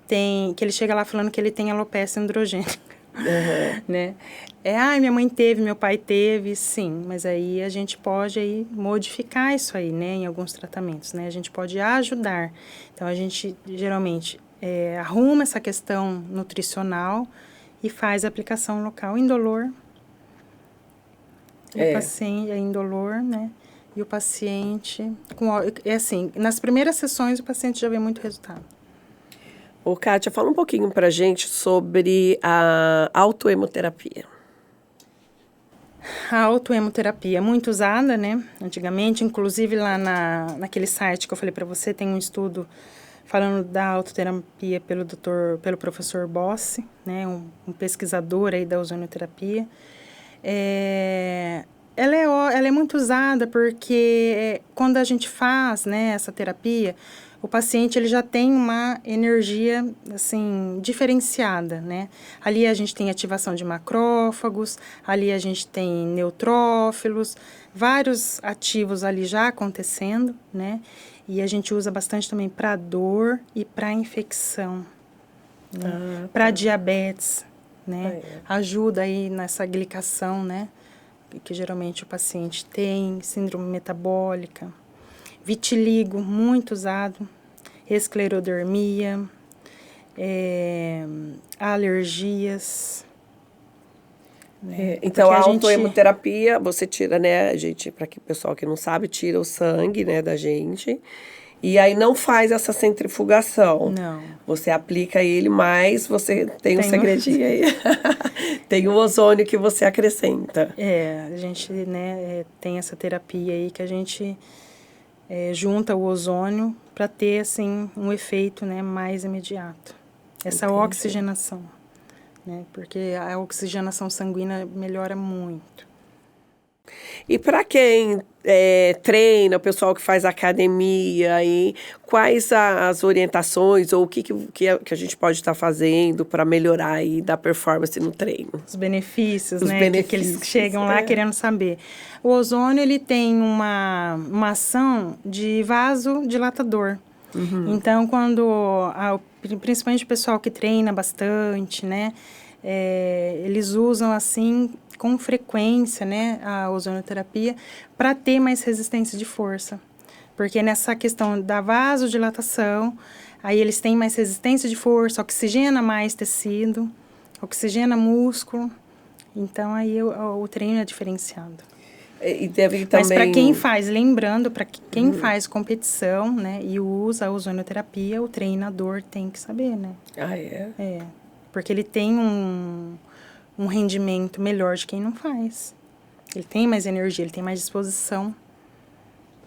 que ele chega lá falando que ele tem alopecia androgênica, né? Minha mãe teve, meu pai teve, sim, mas aí a gente pode aí modificar isso aí, né? Em alguns tratamentos, né? A gente pode ajudar. Então, a gente geralmente arruma essa questão nutricional e faz a aplicação local indolor. O paciente é indolor, né? E o paciente, assim, nas primeiras sessões o paciente já vê muito resultado. Ô, Kátia, fala um pouquinho pra gente sobre a autoemoterapia. A autoemoterapia é muito usada, né? Antigamente, inclusive lá naquele site que eu falei para você, tem um estudo falando da autoterapia pelo professor Bossi, né? Um pesquisador aí da ozonoterapia. Ela é muito usada porque quando a gente faz, né, essa terapia, o paciente ele já tem uma energia assim diferenciada, né? Ali a gente tem ativação de macrófagos, ali a gente tem neutrófilos, vários ativos ali já acontecendo, né? E a gente usa bastante também para dor e para infecção, né? Para diabetes, né? Ajuda aí nessa glicação, né? Que geralmente o paciente tem, síndrome metabólica. Vitiligo, muito usado, esclerodermia, alergias. Né? Então, a autoemoterapia, você tira, né, para que o pessoal que não sabe, tira o sangue, né, da gente. E aí não faz essa centrifugação. Não. Você aplica ele, mas você tem um segredinho aí. Tem o ozônio que você acrescenta. A gente, né, tem essa terapia aí que a gente junta o ozônio para ter, assim, um efeito, né, mais imediato. Essa oxigenação, né, porque a oxigenação sanguínea melhora muito. E para quem treina, o pessoal que faz academia, aí, quais as orientações ou o que a gente pode estar fazendo para melhorar aí da performance no treino? Os benefícios, Os né? benefícios, que eles chegam lá querendo saber. O ozônio, ele tem uma ação de vasodilatador. Então, principalmente o pessoal que treina bastante, né? Eles usam, assim, com frequência, né, a ozonoterapia para ter mais resistência de força. Porque nessa questão da vasodilatação, aí eles têm mais resistência de força, oxigena mais tecido, oxigena músculo. Então, aí o treino é diferenciado. E deve também... Mas para quem faz, lembrando, para quem faz competição, né, e usa a ozonoterapia, o treinador tem que saber, né? Ah, é? Porque ele tem um rendimento melhor de quem não faz. Ele tem mais energia, ele tem mais disposição.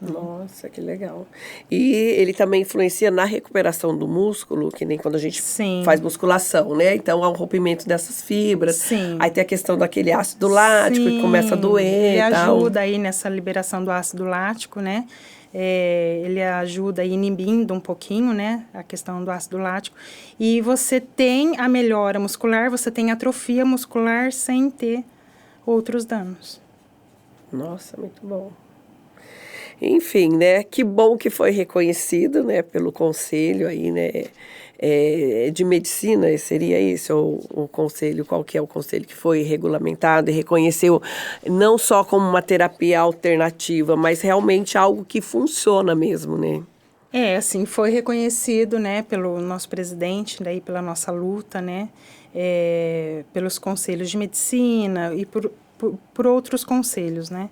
Nossa, que legal. E ele também influencia na recuperação do músculo, que nem quando a gente faz musculação, né? Então, há um rompimento dessas fibras. Sim. Aí tem a questão daquele ácido lático que começa a doer. Ele ajuda aí nessa liberação do ácido lático, né? Ele ajuda aí inibindo um pouquinho, né? A questão do ácido lático. E você tem a melhora muscular, você tem atrofia muscular sem ter outros danos. Nossa, muito bom. Enfim, né? Que bom que foi reconhecido, né? Pelo conselho aí, né? De medicina, seria isso? Ou o conselho, qual que é o conselho que foi regulamentado e reconheceu não só como uma terapia alternativa, mas realmente algo que funciona mesmo, né? Assim, foi reconhecido, né, pelo nosso presidente, daí pela nossa luta, né, pelos conselhos de medicina e por outros conselhos, né,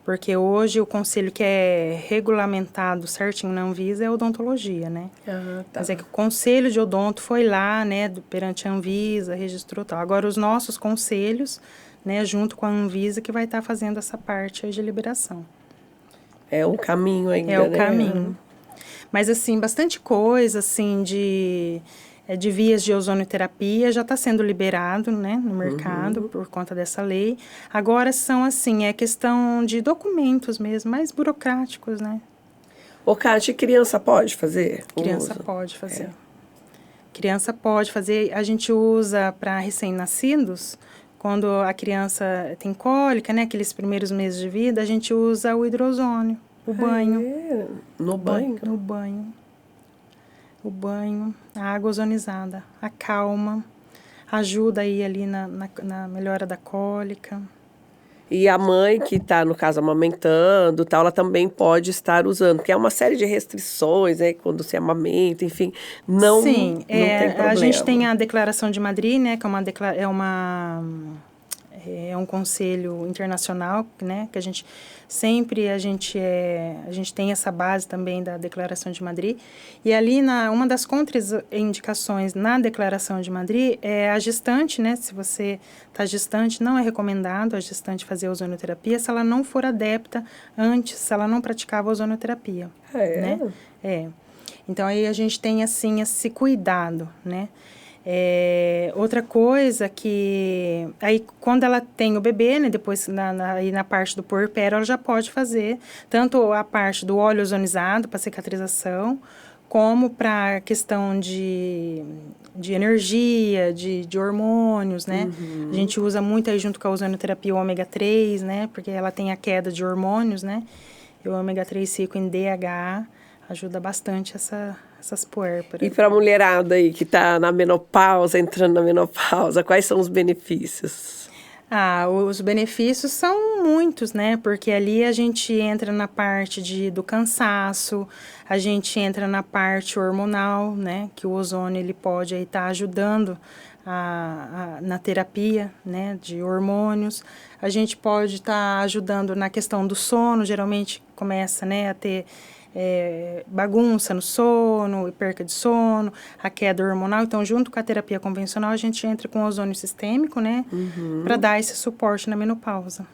porque hoje o conselho que é regulamentado certinho na Anvisa é a odontologia, né. Tá. Mas é que o conselho de odonto foi lá, né, perante a Anvisa, registrou tal. Agora, os nossos conselhos, né, junto com a Anvisa, que vai estar fazendo essa parte aí de liberação. É um caminho ainda, É o caminho. Mas, assim, bastante coisa, assim, de vias de ozonoterapia já está sendo liberado, né, no mercado por conta dessa lei. Agora são, assim, questão de documentos mesmo, mais burocráticos, né. Ô, Kátia, criança pode fazer? Criança pode fazer. Criança pode fazer. A gente usa para recém-nascidos, quando a criança tem cólica, né, aqueles primeiros meses de vida, a gente usa o hidrozônio. O banho. No banho? No banho. O banho, a água ozonizada, acalma, ajuda aí ali na melhora da cólica. E a mãe que está, no caso, amamentando, tal, ela também pode estar usando, porque é uma série de restrições, né, quando se amamenta, enfim, não tem problema. A gente tem a Declaração de Madrid, né, que é um conselho internacional, né, que a gente tem essa base também da Declaração de Madrid, e ali uma das contraindicações na Declaração de Madrid é a gestante, né, se você está gestante, não é recomendado a gestante fazer ozonoterapia se ela não for adepta antes, se ela não praticava ozonoterapia, né? Então, aí a gente tem, assim, esse cuidado, né? Outra coisa que... Aí, quando ela tem o bebê, né, depois na parte do puerpério, ela já pode fazer tanto a parte do óleo ozonizado para cicatrização, como para questão de energia, de hormônios, né? A gente usa muito aí junto com a ozonoterapia o ômega 3, né? Porque ela tem a queda de hormônios, né? E o ômega 3 rico em DHA ajuda bastante essas puérperas. E para a mulherada aí que está na menopausa, entrando na menopausa, quais são os benefícios? Os benefícios são muitos, né? Porque ali a gente entra na parte do cansaço, a gente entra na parte hormonal, né? Que o ozônio ele pode estar ajudando na terapia, né? De hormônios. A gente pode estar ajudando na questão do sono, geralmente começa, né? A ter bagunça no sono, perca de sono, a queda hormonal. Então, junto com a terapia convencional, a gente entra com ozônio sistêmico, né? Para dar esse suporte na menopausa.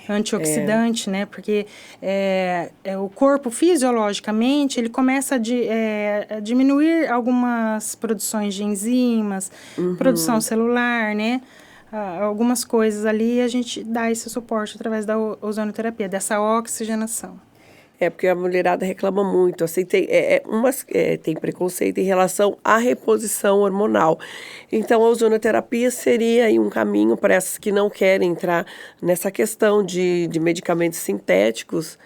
Antioxidante, né? Porque o corpo, fisiologicamente, ele começa a diminuir algumas produções de enzimas, produção celular, né? Algumas coisas ali, a gente dá esse suporte através da ozonoterapia, dessa oxigenação. Porque a mulherada reclama muito, assim, tem preconceito em relação à reposição hormonal. Então, a ozonoterapia seria aí um caminho para essas que não querem entrar nessa questão de medicamentos sintéticos,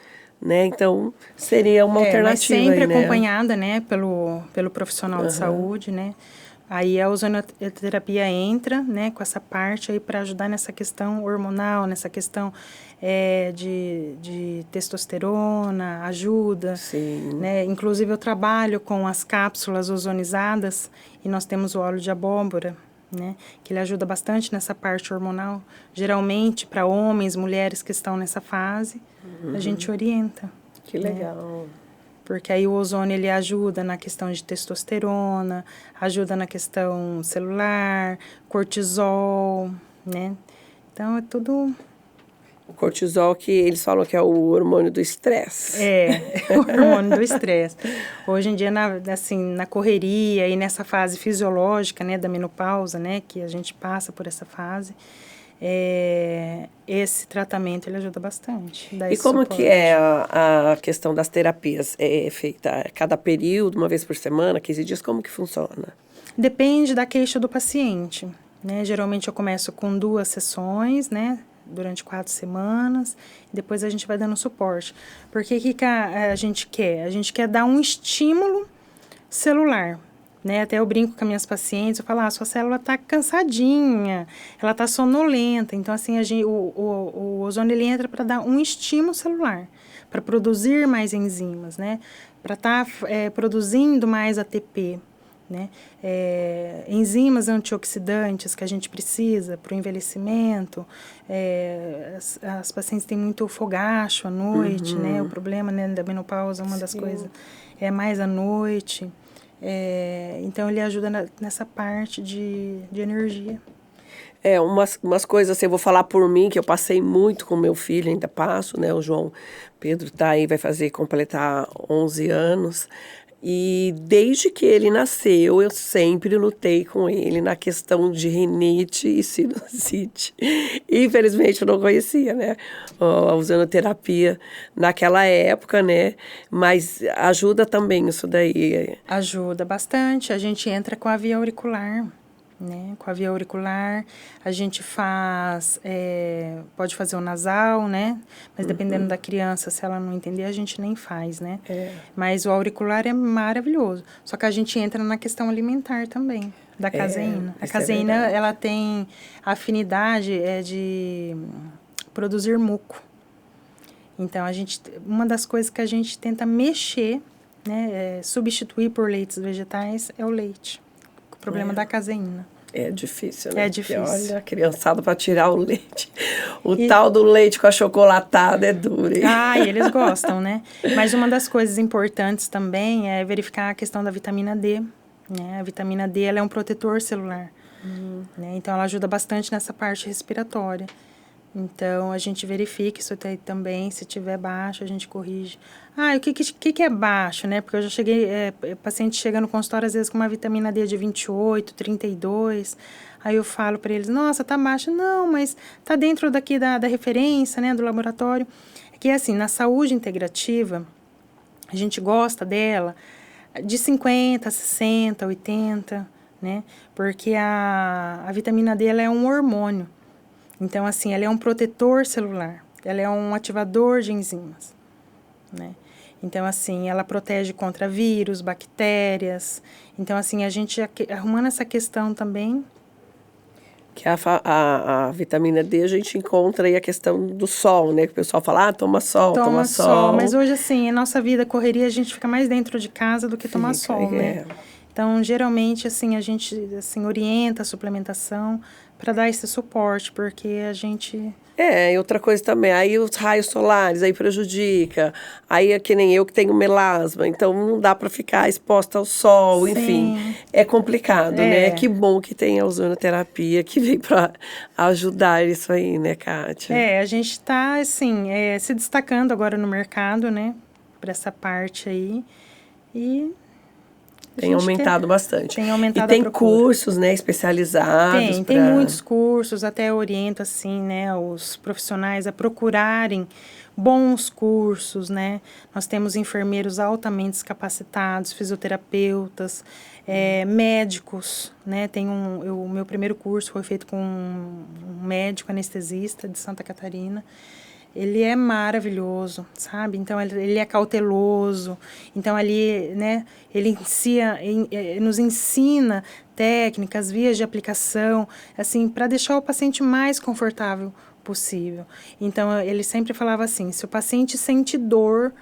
né? Então, seria uma alternativa mas sempre aí, né? acompanhada, né, pelo profissional de saúde, né? Aí a ozonoterapia entra, né, com essa parte aí para ajudar nessa questão hormonal, nessa questão de testosterona, ajuda. Sim. Né? Inclusive eu trabalho com as cápsulas ozonizadas e nós temos o óleo de abóbora, né, que ele ajuda bastante nessa parte hormonal. Geralmente para homens, mulheres que estão nessa fase, a gente orienta. Que legal. Porque aí o ozônio, ele ajuda na questão de testosterona, ajuda na questão celular, cortisol, né? Então, é tudo... O cortisol, que eles falam que é o hormônio do estresse. O hormônio do estresse. Hoje em dia, na correria e nessa fase fisiológica, né, da menopausa, né, que a gente passa por essa fase... esse tratamento ele ajuda bastante. E como que é a questão das terapias? É feita a cada período, uma vez por semana, 15 dias? Como que funciona? Depende da queixa do paciente, né? Geralmente eu começo com 2 sessões, né? Durante 4 semanas, depois a gente vai dando suporte. Porque o que a gente quer? A gente quer dar um estímulo celular. Né? Até eu brinco com as minhas pacientes, eu falo, sua célula está cansadinha, ela está sonolenta. Então, assim, o ozônio ele entra para dar um estímulo celular, para produzir mais enzimas, né? Para estar produzindo mais ATP, né? Enzimas antioxidantes que a gente precisa para o envelhecimento. As pacientes têm muito fogacho à noite, né? O problema, né, da menopausa, uma das coisas é mais à noite. Então, ele ajuda nessa parte de energia. Umas coisas assim, eu vou falar por mim, que eu passei muito com meu filho, ainda passo, né? O João Pedro tá aí, vai completar 11 anos. E desde que ele nasceu, eu sempre lutei com ele na questão de rinite e sinusite. Infelizmente, eu não conhecia, né? A ozonoterapia naquela época, né? Mas ajuda também isso daí. Ajuda bastante. A gente entra com a via auricular, né? Com a via auricular, a gente pode fazer o nasal, né? Mas dependendo da criança, se ela não entender, a gente nem faz, né? Mas o auricular é maravilhoso. Só que a gente entra na questão alimentar também, da caseína. A caseína, ela tem afinidade de produzir muco. Então, uma das coisas que a gente tenta mexer, né? Substituir por leites vegetais é o leite. O problema da caseína. É difícil, né? É difícil. Porque, olha, a criançada para tirar o leite. Tal do leite com achocolatado é duro. E eles gostam, né? Mas uma das coisas importantes também é verificar a questão da vitamina D. Né? A vitamina D, ela é um protetor celular. Né? Então, ela ajuda bastante nessa parte respiratória. Então, a gente verifica isso também. Se tiver baixo, a gente corrige. O que é baixo, né? Porque eu já cheguei... paciente chega no consultório, às vezes, com uma vitamina D de 28, 32. Aí eu falo para eles, nossa, tá baixa. Não, mas tá dentro daqui da referência, né? Do laboratório. É que, assim, na saúde integrativa, a gente gosta dela de 50, 60, 80, né? Porque a vitamina D, ela é um hormônio. Então, assim, ela é um protetor celular, ela é um ativador de enzimas, né? Então, assim, ela protege contra vírus, bactérias. Então, assim, a gente arrumando essa questão também. Que a vitamina D a gente encontra aí a questão do sol, né? Que o pessoal fala, toma sol. Mas hoje, assim, a nossa vida, correria, a gente fica mais dentro de casa do que tomar sol, né? Então, geralmente, assim, a gente orienta a suplementação para dar esse suporte, porque a gente E outra coisa também, aí os raios solares, aí prejudica, aí é que nem eu que tenho melasma, então não dá para ficar exposta ao sol, Sim. enfim, é complicado, né? Que bom que tem a ozonoterapia que vem para ajudar isso aí, né, Kátia? A gente está, assim, se destacando agora no mercado, né, para essa parte aí, e... Tem aumentado bastante. Tem aumentado a procura. E tem cursos, né, especializados. Tem muitos cursos, até oriento, assim, né, os profissionais a procurarem bons cursos, né. Nós temos enfermeiros altamente capacitados, fisioterapeutas, médicos, né. O meu primeiro curso foi feito com um médico anestesista de Santa Catarina. Ele é maravilhoso, sabe? Então, ele é cauteloso. Então, ali, né, ele nos ensina técnicas, vias de aplicação, assim, para deixar o paciente mais confortável possível. Então, ele sempre falava assim, se o paciente sente dor,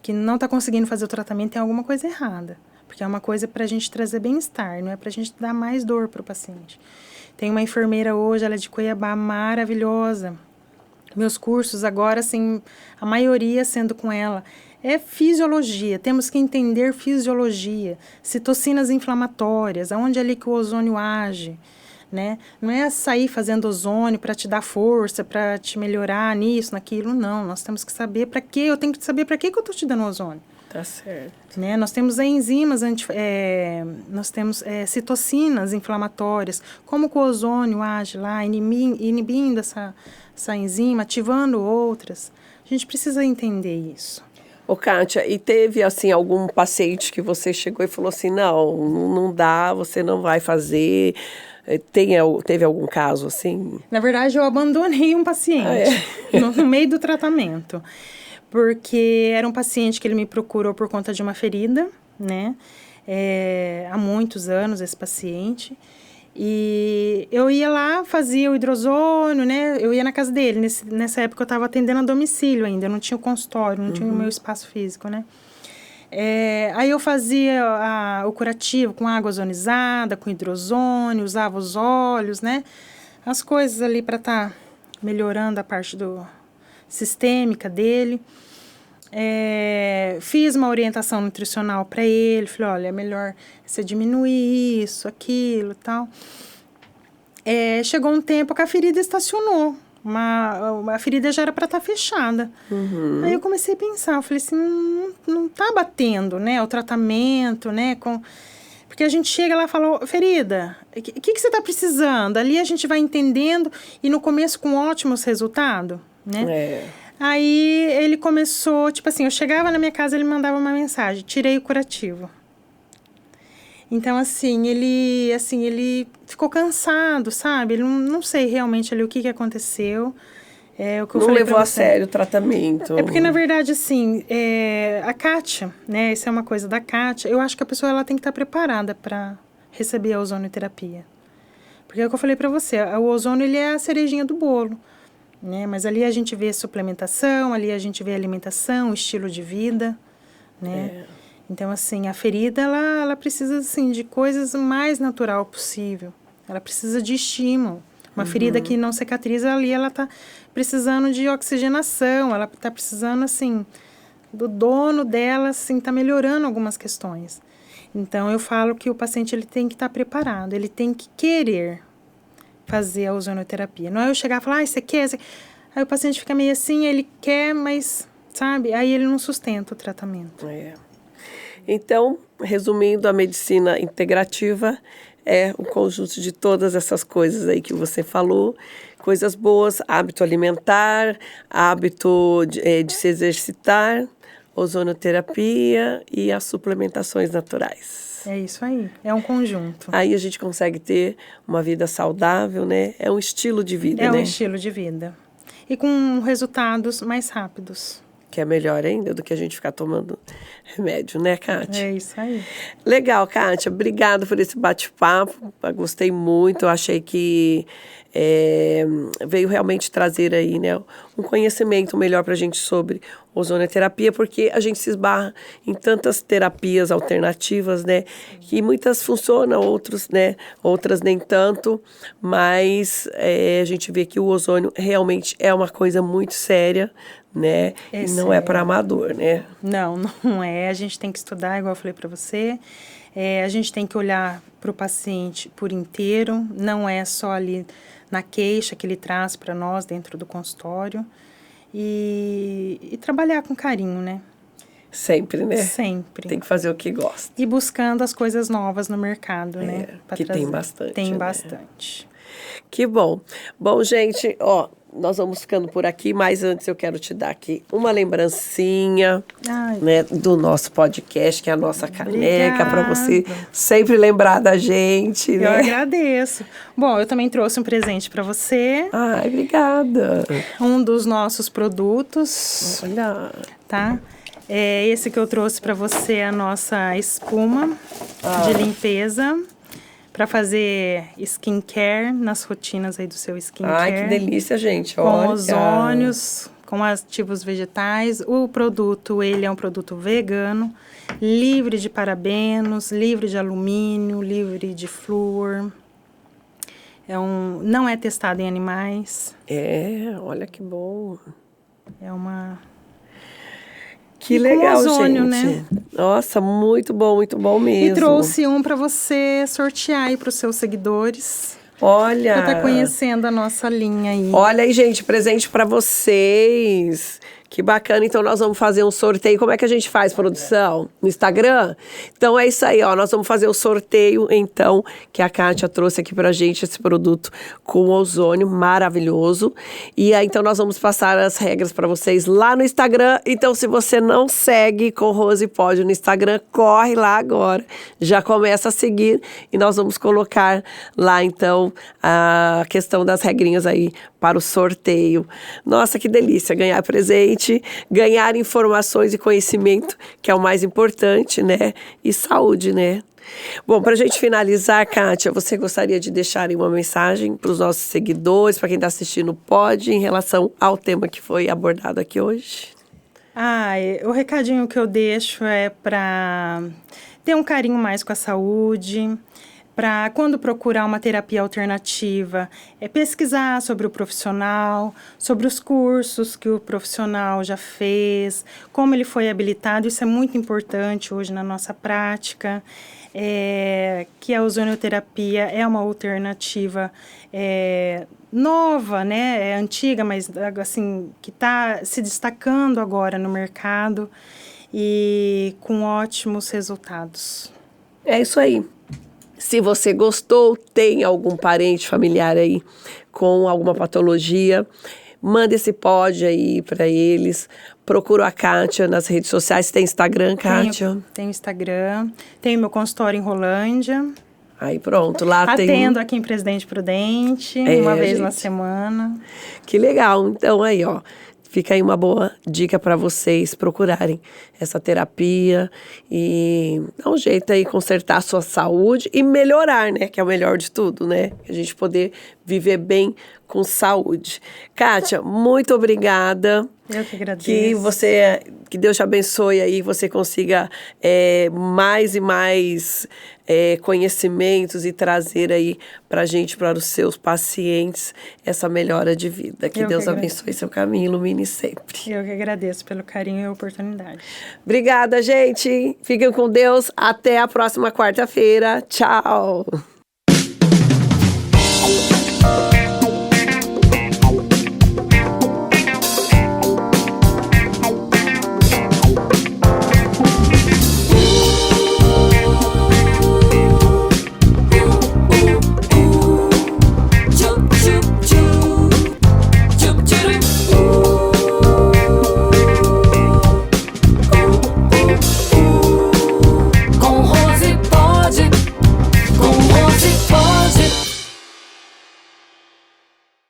que não está conseguindo fazer o tratamento, tem alguma coisa errada. Porque é uma coisa para a gente trazer bem-estar, não é para a gente dar mais dor para o paciente. Tem uma enfermeira hoje, ela é de Cuiabá, maravilhosa. Meus cursos agora, assim, a maioria sendo com ela. É fisiologia, temos que entender fisiologia, citocinas inflamatórias, aonde é ali que o ozônio age, né? Não é sair fazendo ozônio para te dar força, para te melhorar nisso, naquilo, não. Nós temos que saber para quê, eu tenho que saber para que eu estou te dando ozônio. Tá certo. Né? Nós temos enzimas, nós temos citocinas inflamatórias, como que o ozônio age lá, inibindo essa enzima, ativando outras. A gente precisa entender isso. Ô, Kátia, e teve, assim, algum paciente que você chegou e falou assim, não dá, você não vai fazer... Teve algum caso assim? Na verdade, eu abandonei um paciente no meio do tratamento. Porque era um paciente que ele me procurou por conta de uma ferida, né? Há muitos anos, esse paciente. E eu ia lá, fazia o hidrozônio, né? Eu ia na casa dele. Nessa época eu estava atendendo a domicílio ainda, eu não tinha o consultório, não tinha o meu espaço físico, né? Aí eu fazia o curativo com água ozonizada, com hidrozônio, usava os óleos, né? As coisas ali para estar melhorando a parte sistêmica dele. Fiz uma orientação nutricional para ele, falei, olha, é melhor você diminuir isso, aquilo e tal. Chegou um tempo que a ferida estacionou, a ferida já era para estar fechada. Uhum. Aí eu comecei a pensar, eu falei assim, não tá batendo, né, o tratamento, né, porque a gente chega lá e fala, ferida, o que você tá precisando? Ali a gente vai entendendo e no começo com ótimos resultados, né? Aí ele começou, tipo assim, eu chegava na minha casa, ele mandava uma mensagem, tirei o curativo. Então, assim, ele ficou cansado, sabe? Ele não sei realmente ali o que aconteceu. O que eu não falei levou a sério o tratamento. Porque, na verdade, assim, a Kátia, né? Isso é uma coisa da Kátia. Eu acho que a pessoa ela tem que estar preparada para receber a ozonoterapia. Porque é o que eu falei para você, o ozônio ele é a cerejinha do bolo. Né? Mas ali a gente vê suplementação, ali a gente vê alimentação, estilo de vida, né? Então, assim, a ferida, ela precisa, assim, de coisas mais natural possível. Ela precisa de estímulo. Uma ferida que não cicatriza ali, ela tá precisando de oxigenação, ela tá precisando, assim, do dono dela, assim, tá melhorando algumas questões. Então, eu falo que o paciente, ele tem que estar preparado, ele tem que querer fazer a ozonoterapia. Não é eu chegar e falar, você quer? Aí o paciente fica meio assim, ele quer, mas, sabe? Aí ele não sustenta o tratamento. Então, resumindo, a medicina integrativa é um conjunto de todas essas coisas aí que você falou, coisas boas, hábito alimentar, hábito de se exercitar, ozonoterapia e as suplementações naturais. É isso aí, é um conjunto. Aí a gente consegue ter uma vida saudável, né? É um estilo de vida, né? É um estilo de vida. E com resultados mais rápidos. Que é melhor ainda do que a gente ficar tomando remédio, né, Kátia? É isso aí. Legal, Kátia. Obrigada por esse bate-papo. Gostei muito. Eu achei que veio realmente trazer aí, né, um conhecimento melhor para a gente sobre ozonioterapia, porque a gente se esbarra em tantas terapias alternativas, né, que muitas funcionam, outras nem tanto, mas a gente vê que o ozônio realmente é uma coisa muito séria, né, e não é para amador, né? Não é. A gente tem que estudar, igual eu falei para você. A gente tem que olhar para o paciente por inteiro, não é só ali na queixa que ele traz para nós dentro do consultório. E trabalhar com carinho, né? Sempre, né? Sempre. Tem que fazer o que gosta. E buscando as coisas novas no mercado, né? Que tem bastante. Tem né? bastante. Que bom. Bom, gente, nós vamos ficando por aqui, mas antes eu quero te dar aqui uma lembrancinha, né, do nosso podcast, que é a nossa caneca, para você sempre lembrar da gente, né? Eu agradeço. Bom, eu também trouxe um presente para você. Ai, obrigada. Um dos nossos produtos. Olha. Tá? Esse que eu trouxe para você é a nossa espuma de limpeza. Para fazer skincare nas rotinas aí do seu skincare. Ai, que delícia, gente. Com Olha. ozônios, com ativos vegetais. O produto, ele é um produto vegano, livre de parabenos, livre de alumínio, livre de flúor. Não é testado em animais. Olha que bom. Que legal, ozônio, gente. Né? Nossa, muito bom mesmo. E trouxe um para você sortear aí para os seus seguidores. Olha. Para estar conhecendo a nossa linha aí. Olha aí, gente, presente para vocês. Que bacana, então nós vamos fazer um sorteio. Como é que a gente faz, produção? No Instagram? Então é isso aí, nós vamos fazer o sorteio, então, que a Kátia trouxe aqui pra gente, esse produto com ozônio maravilhoso. E aí, então, nós vamos passar as regras para vocês lá no Instagram. Então, se você não segue com Rose Pod no Instagram, corre lá agora. Já começa a seguir e nós vamos colocar lá, então, a questão das regrinhas aí para o sorteio. Nossa, que delícia ganhar presente, ganhar informações e conhecimento, que é o mais importante, né? E saúde, né? Bom, para a gente finalizar, Kátia, você gostaria de deixar uma mensagem para os nossos seguidores, para quem está assistindo o Pod, em relação ao tema que foi abordado aqui hoje? O recadinho que eu deixo é para ter um carinho mais com a saúde, para quando procurar uma terapia alternativa, pesquisar sobre o profissional, sobre os cursos que o profissional já fez, como ele foi habilitado. Isso é muito importante hoje na nossa prática, que a ozonioterapia é uma alternativa nova, né? É antiga, mas assim, que está se destacando agora no mercado e com ótimos resultados. É isso aí. Se você gostou, tem algum parente familiar aí com alguma patologia, manda esse pod aí para eles. Procura a Kátia nas redes sociais. Tem Instagram, Kátia? Tenho Instagram. Tenho meu consultório em Rolândia. Aí pronto, lá Atendo aqui em Presidente Prudente, uma vez na semana. Que legal. Então aí, fica aí uma boa dica para vocês procurarem essa terapia e dar um jeito aí, consertar a sua saúde e melhorar, né? Que é o melhor de tudo, né? A gente poder viver bem com saúde. Kátia, muito obrigada. Eu que agradeço. Que Deus te abençoe aí, você consiga mais e mais conhecimentos e trazer aí pra gente, para os seus pacientes, essa melhora de vida. Que Deus abençoe seu caminho e ilumine sempre. Eu que agradeço pelo carinho e a oportunidade. Obrigada, gente. Fiquem com Deus. Até a próxima quarta-feira. Tchau.